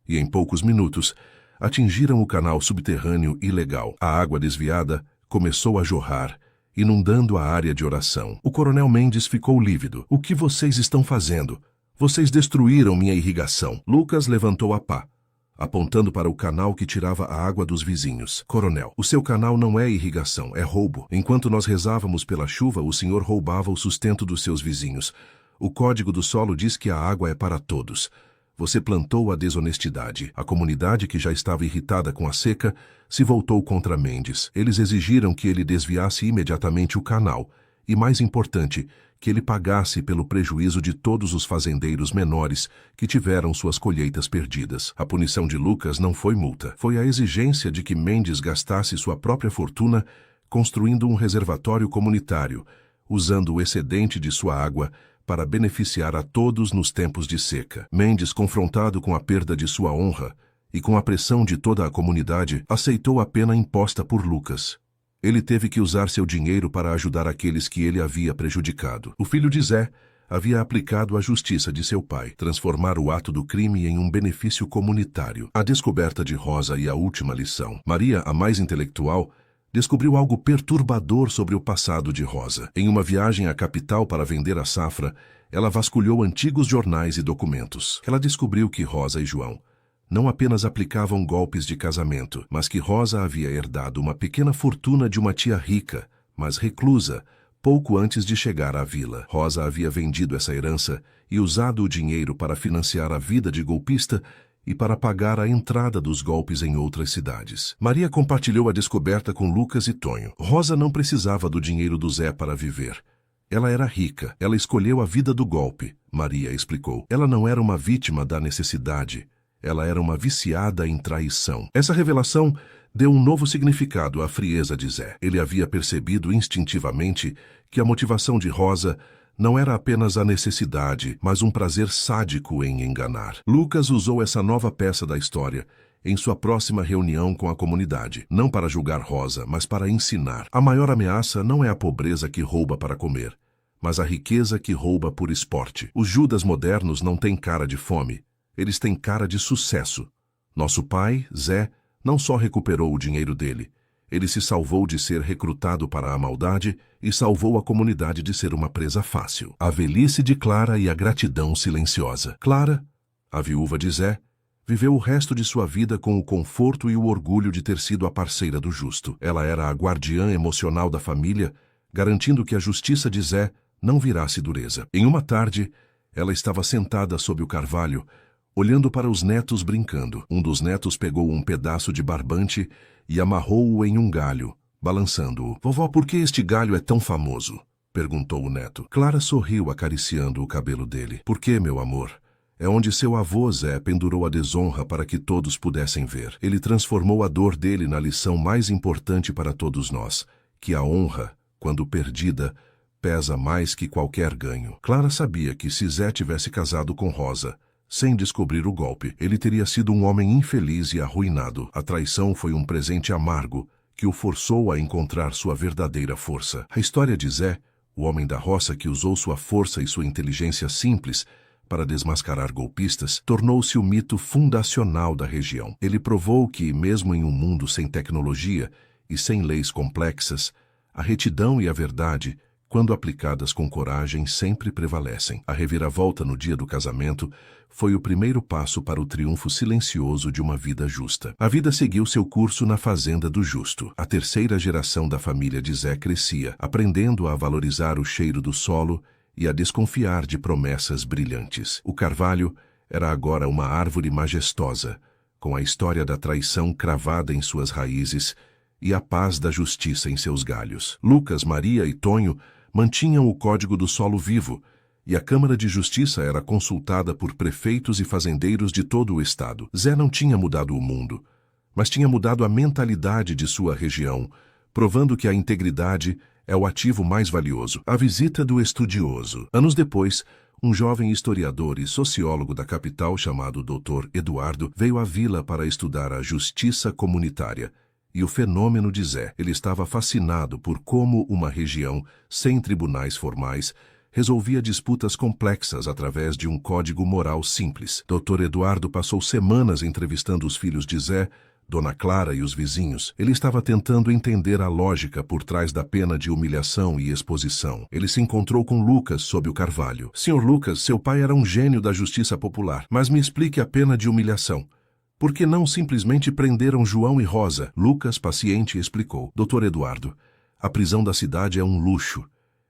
e em poucos minutos atingiram o canal subterrâneo ilegal. A água desviada começou a jorrar, inundando a área de oração. O coronel Mendes ficou lívido. O que vocês estão fazendo? Vocês destruíram minha irrigação. Lucas levantou a pá, apontando para o canal que tirava a água dos vizinhos. Coronel, o seu canal não é irrigação, é roubo. Enquanto nós rezávamos pela chuva, o senhor roubava o sustento dos seus vizinhos. O Código do Solo diz que a água é para todos. Você plantou a desonestidade. A comunidade, que já estava irritada com a seca, se voltou contra Mendes. Eles exigiram que ele desviasse imediatamente o canal e, mais importante, que ele pagasse pelo prejuízo de todos os fazendeiros menores que tiveram suas colheitas perdidas. A punição de Lucas não foi multa. Foi a exigência de que Mendes gastasse sua própria fortuna construindo um reservatório comunitário, usando o excedente de sua água para beneficiar a todos nos tempos de seca. Mendes, confrontado com a perda de sua honra e com a pressão de toda a comunidade, aceitou a pena imposta por Lucas. Ele teve que usar seu dinheiro para ajudar aqueles que ele havia prejudicado. O filho de Zé havia aplicado a justiça de seu pai, transformar o ato do crime em um benefício comunitário. A descoberta de Rosa e a última lição. Maria, a mais intelectual, descobriu algo perturbador sobre o passado de Rosa. Em uma viagem à capital para vender a safra, ela vasculhou antigos jornais e documentos. Ela descobriu que Rosa e João não apenas aplicavam golpes de casamento, mas que Rosa havia herdado uma pequena fortuna de uma tia rica, mas reclusa, pouco antes de chegar à vila. Rosa havia vendido essa herança e usado o dinheiro para financiar a vida de golpista e para pagar a entrada dos golpes em outras cidades. Maria compartilhou a descoberta com Lucas e Tonho. Rosa não precisava do dinheiro do Zé para viver. Ela era rica. Ela escolheu a vida do golpe, Maria explicou. Ela não era uma vítima da necessidade. Ela era uma viciada em traição. Essa revelação deu um novo significado à frieza de Zé. Ele havia percebido instintivamente que a motivação de Rosa não era apenas a necessidade, mas um prazer sádico em enganar. Lucas usou essa nova peça da história em sua próxima reunião com a comunidade, não para julgar Rosa, mas para ensinar. A maior ameaça não é a pobreza que rouba para comer, mas a riqueza que rouba por esporte. Os Judas modernos não têm cara de fome, eles têm cara de sucesso. Nosso pai, Zé, não só recuperou o dinheiro dele, Ele se salvou de ser recrutado para a maldade e salvou a comunidade de ser uma presa fácil. A velhice de Clara e a gratidão silenciosa. Clara, a viúva de Zé, viveu o resto de sua vida com o conforto e o orgulho de ter sido a parceira do justo. Ela era a guardiã emocional da família, garantindo que a justiça de Zé não virasse dureza. Em uma tarde, ela estava sentada sob o carvalho, olhando para os netos brincando. Um dos netos pegou um pedaço de barbante e amarrou-o em um galho, balançando-o. Vovó, por que este galho é tão famoso? Perguntou o neto. Clara sorriu acariciando o cabelo dele. Por que, meu amor? É onde seu avô Zé pendurou a desonra para que todos pudessem ver. Ele transformou a dor dele na lição mais importante para todos nós, que a honra, quando perdida, pesa mais que qualquer ganho. Clara sabia que se Zé tivesse casado com Rosa, sem descobrir o golpe, ele teria sido um homem infeliz e arruinado. A traição foi um presente amargo que o forçou a encontrar sua verdadeira força. A história de Zé, o homem da roça que usou sua força e sua inteligência simples para desmascarar golpistas, tornou-se o mito fundacional da região. Ele provou que, mesmo em um mundo sem tecnologia e sem leis complexas, a retidão e a verdade, quando aplicadas com coragem, sempre prevalecem. A reviravolta no dia do casamento foi o primeiro passo para o triunfo silencioso de uma vida justa. A vida seguiu seu curso na fazenda do justo. A terceira geração da família de Zé crescia, aprendendo a valorizar o cheiro do solo e a desconfiar de promessas brilhantes. O carvalho era agora uma árvore majestosa, com a história da traição cravada em suas raízes e a paz da justiça em seus galhos. Lucas, Maria e Tonho mantinham o código do solo vivo, e a Câmara de Justiça era consultada por prefeitos e fazendeiros de todo o estado. Zé não tinha mudado o mundo, mas tinha mudado a mentalidade de sua região, provando que a integridade é o ativo mais valioso. A visita do estudioso. Anos depois, um jovem historiador e sociólogo da capital chamado Dr. Eduardo veio à vila para estudar a justiça comunitária e o fenômeno de Zé. Ele estava fascinado por como uma região sem tribunais formais resolvia disputas complexas através de um código moral simples. Dr. Eduardo passou semanas entrevistando os filhos de Zé, Dona Clara e os vizinhos. Ele estava tentando entender a lógica por trás da pena de humilhação e exposição. Ele se encontrou com Lucas sob o carvalho. Senhor Lucas, seu pai era um gênio da justiça popular, mas me explique a pena de humilhação. Por que não simplesmente prenderam João e Rosa? Lucas, paciente, explicou. Dr. Eduardo, a prisão da cidade é um luxo.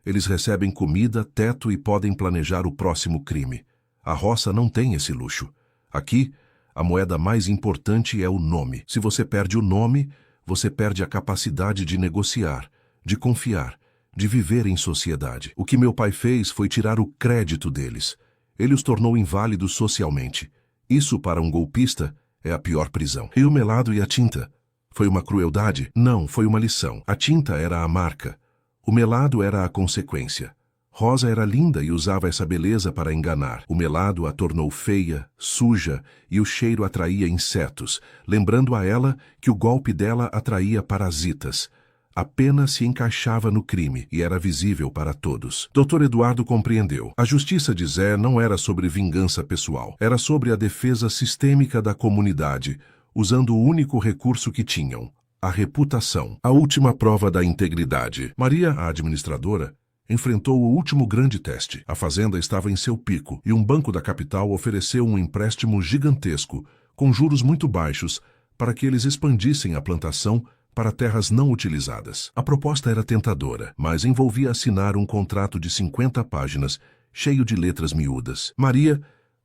Eles recebem comida, teto e podem planejar o próximo crime. A roça não tem esse luxo. Aqui, a moeda mais importante é o nome. Se você perde o nome, você perde a capacidade de negociar, de confiar, de viver em sociedade. O que meu pai fez foi tirar o crédito deles. Ele os tornou inválidos socialmente. Isso, para um golpista, é a pior prisão. E o melado e a tinta? Foi uma crueldade? Não, foi uma lição. A tinta era a marca. O melado era a consequência. Rosa era linda e usava essa beleza para enganar. O melado a tornou feia, suja, e o cheiro atraía insetos, lembrando a ela que o golpe dela atraía parasitas. A pena se encaixava no crime e era visível para todos. Dr. Eduardo compreendeu. A justiça de Zé não era sobre vingança pessoal. Era sobre a defesa sistêmica da comunidade, usando o único recurso que tinham, a reputação. A última prova da integridade. Maria, a administradora, enfrentou o último grande teste. A fazenda estava em seu pico e um banco da capital ofereceu um empréstimo gigantesco, com juros muito baixos, para que eles expandissem a plantação para terras não utilizadas. A proposta era tentadora, mas envolvia assinar um contrato de 50 páginas, cheio de letras miúdas. Maria,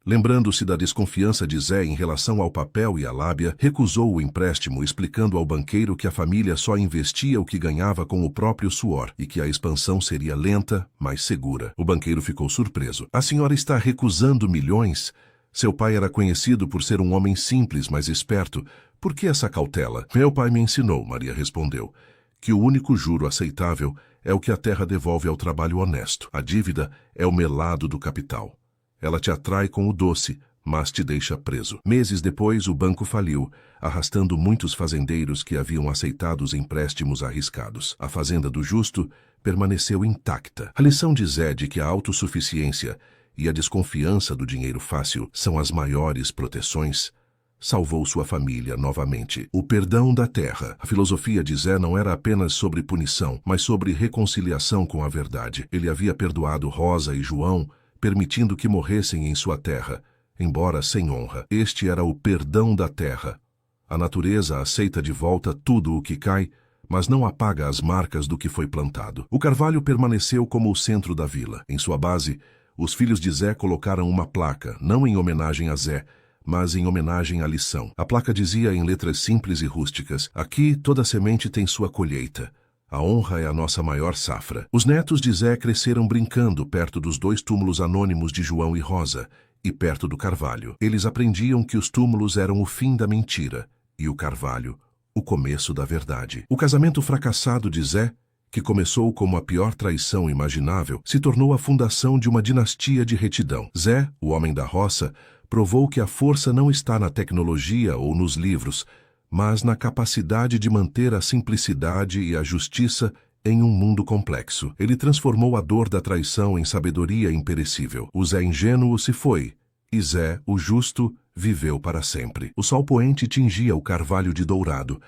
lembrando-se da desconfiança de Zé em relação ao papel e à lábia, recusou o empréstimo, explicando ao banqueiro que a família só investia o que ganhava com o próprio suor e que a expansão seria lenta, mas segura. O banqueiro ficou surpreso. A senhora está recusando milhões? Seu pai era conhecido por ser um homem simples, mas esperto. Por que essa cautela? Meu pai me ensinou, Maria respondeu, que o único juro aceitável é o que a terra devolve ao trabalho honesto. A dívida é o melado do capital. Ela te atrai com o doce, mas te deixa preso. Meses depois, o banco faliu, arrastando muitos fazendeiros que haviam aceitado os empréstimos arriscados. A fazenda do justo permaneceu intacta. A lição de Zé de que a autossuficiência e a desconfiança do dinheiro fácil são as maiores proteções salvou sua família novamente. O perdão da terra. A filosofia de Zé não era apenas sobre punição, mas sobre reconciliação com a verdade. Ele havia perdoado Rosa e João, permitindo que morressem em sua terra, embora sem honra. Este era o perdão da terra. A natureza aceita de volta tudo o que cai, mas não apaga as marcas do que foi plantado. O carvalho permaneceu como o centro da vila. Em sua base, os filhos de Zé colocaram uma placa, não em homenagem a Zé, mas em homenagem à lição. A placa dizia em letras simples e rústicas: aqui toda semente tem sua colheita. A honra é a nossa maior safra. Os netos de Zé cresceram brincando perto dos 2 túmulos anônimos de João e Rosa, e perto do carvalho. Eles aprendiam que os túmulos eram o fim da mentira, e o carvalho, o começo da verdade. O casamento fracassado de Zé, que começou como a pior traição imaginável, se tornou a fundação de uma dinastia de retidão. Zé, o homem da roça, provou que a força não está na tecnologia ou nos livros, mas na capacidade de manter a simplicidade e a justiça em um mundo complexo. Ele transformou a dor da traição em sabedoria imperecível. O Zé ingênuo se foi, e Zé, o justo, viveu para sempre. O sol poente tingia o carvalho de dourado,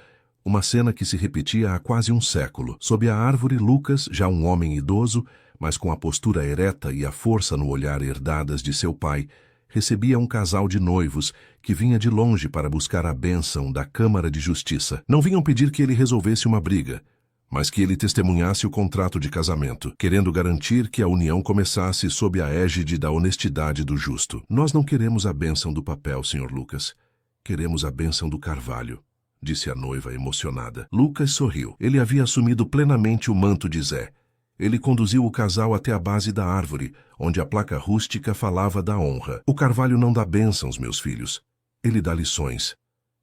uma cena que se repetia há quase um século. Sob a árvore, Lucas, já um homem idoso, mas com a postura ereta e a força no olhar herdadas de seu pai, recebia um casal de noivos que vinha de longe para buscar a bênção da Câmara de Justiça. Não vinham pedir que ele resolvesse uma briga, mas que ele testemunhasse o contrato de casamento, querendo garantir que a união começasse sob a égide da honestidade do justo. Nós não queremos a bênção do papel, Sr. Lucas. Queremos a bênção do carvalho, disse a noiva emocionada. Lucas sorriu. Ele havia assumido plenamente o manto de Zé. Ele conduziu o casal até a base da árvore, onde a placa rústica falava da honra. O carvalho não dá bênçãos, meus filhos. Ele dá lições.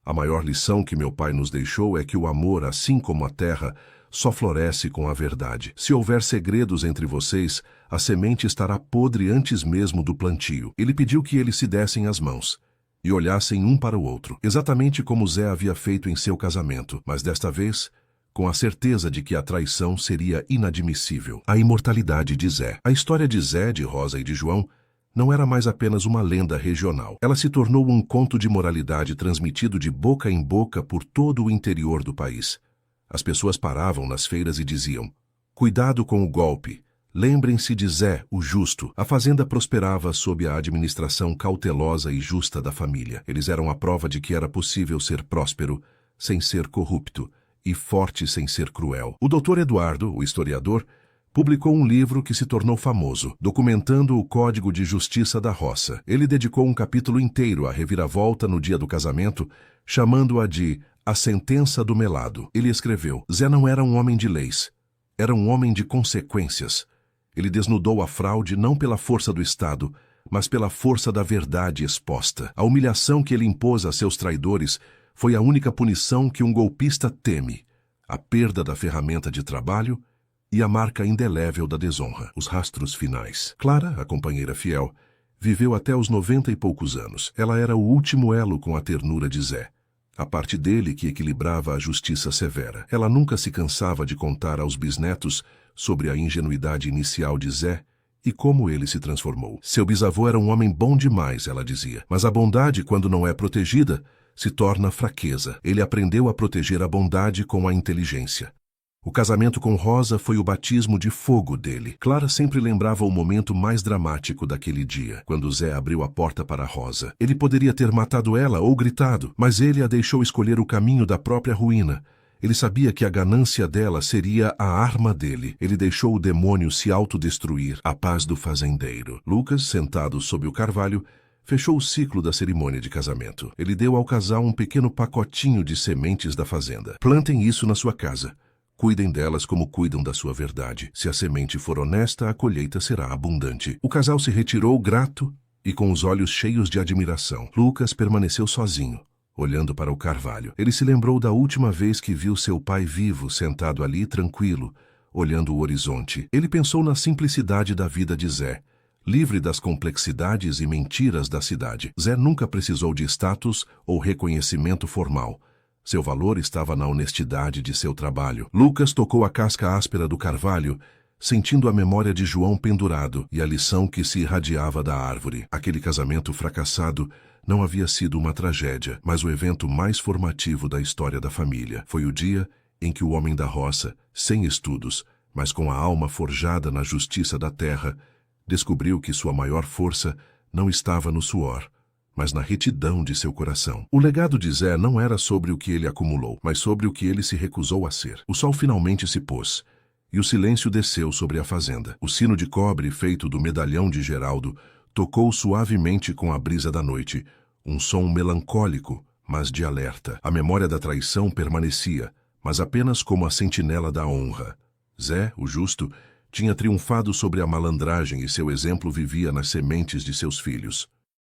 A maior lição que meu pai nos deixou é que o amor, assim como a terra, só floresce com a verdade. Se houver segredos entre vocês, a semente estará podre antes mesmo do plantio. Ele pediu que eles se dessem as mãos e olhassem um para o outro, exatamente como Zé havia feito em seu casamento, mas desta vez, com a certeza de que a traição seria inadmissível. A imortalidade de Zé. A história de Zé, de Rosa e de João não era mais apenas uma lenda regional. Ela se tornou um conto de moralidade transmitido de boca em boca por todo o interior do país. As pessoas paravam nas feiras e diziam: cuidado com o golpe. Lembrem-se de Zé, o justo. A fazenda prosperava sob a administração cautelosa e justa da família. Eles eram a prova de que era possível ser próspero sem ser corrupto e forte sem ser cruel. O Dr. Eduardo, o historiador, publicou um livro que se tornou famoso, documentando o Código de Justiça da Roça. Ele dedicou um capítulo inteiro à reviravolta no dia do casamento, chamando-a de A Sentença do Melado. Ele escreveu: Zé não era um homem de leis, era um homem de consequências. Ele desnudou a fraude não pela força do Estado, mas pela força da verdade exposta. A humilhação que ele impôs a seus traidores foi a única punição que um golpista teme: a perda da ferramenta de trabalho e a marca indelével da desonra. Os rastros finais. Clara, a companheira fiel, viveu até os 90 e poucos anos. Ela era o último elo com a ternura de Zé, a parte dele que equilibrava a justiça severa. Ela nunca se cansava de contar aos bisnetos sobre a ingenuidade inicial de Zé e como ele se transformou. Seu bisavô era um homem bom demais, ela dizia, mas a bondade, quando não é protegida, se torna fraqueza. Ele aprendeu a proteger a bondade com a inteligência. O casamento com Rosa foi o batismo de fogo dele. Clara sempre lembrava o momento mais dramático daquele dia, quando Zé abriu a porta para Rosa. Ele poderia ter matado ela ou gritado, mas ele a deixou escolher o caminho da própria ruína. Ele sabia que a ganância dela seria a arma dele. Ele deixou o demônio se autodestruir. A paz do fazendeiro. Lucas, sentado sob o carvalho, fechou o ciclo da cerimônia de casamento. Ele deu ao casal um pequeno pacotinho de sementes da fazenda. Plantem isso na sua casa. Cuidem delas como cuidam da sua verdade. Se a semente for honesta, a colheita será abundante. O casal se retirou grato e com os olhos cheios de admiração. Lucas permaneceu sozinho, olhando para o carvalho. Ele se lembrou da última vez que viu seu pai vivo, sentado ali tranquilo, olhando o horizonte. Ele pensou na simplicidade da vida de Zé, livre das complexidades e mentiras da cidade. Zé nunca precisou de status ou reconhecimento formal. Seu valor estava na honestidade de seu trabalho. Lucas tocou a casca áspera do carvalho, sentindo a memória de João pendurado e a lição que se irradiava da árvore. Aquele casamento fracassado não havia sido uma tragédia, mas o evento mais formativo da história da família. Foi o dia em que o homem da roça, sem estudos, mas com a alma forjada na justiça da terra, descobriu que sua maior força não estava no suor, mas na retidão de seu coração. O legado de Zé não era sobre o que ele acumulou, mas sobre o que ele se recusou a ser. O sol finalmente se pôs, e o silêncio desceu sobre a fazenda. O sino de cobre feito do medalhão de Geraldo tocou suavemente com a brisa da noite, um som melancólico, mas de alerta. A memória da traição permanecia, mas apenas como a sentinela da honra. Zé, o justo, tinha triunfado sobre a malandragem e seu exemplo vivia nas sementes de seus filhos.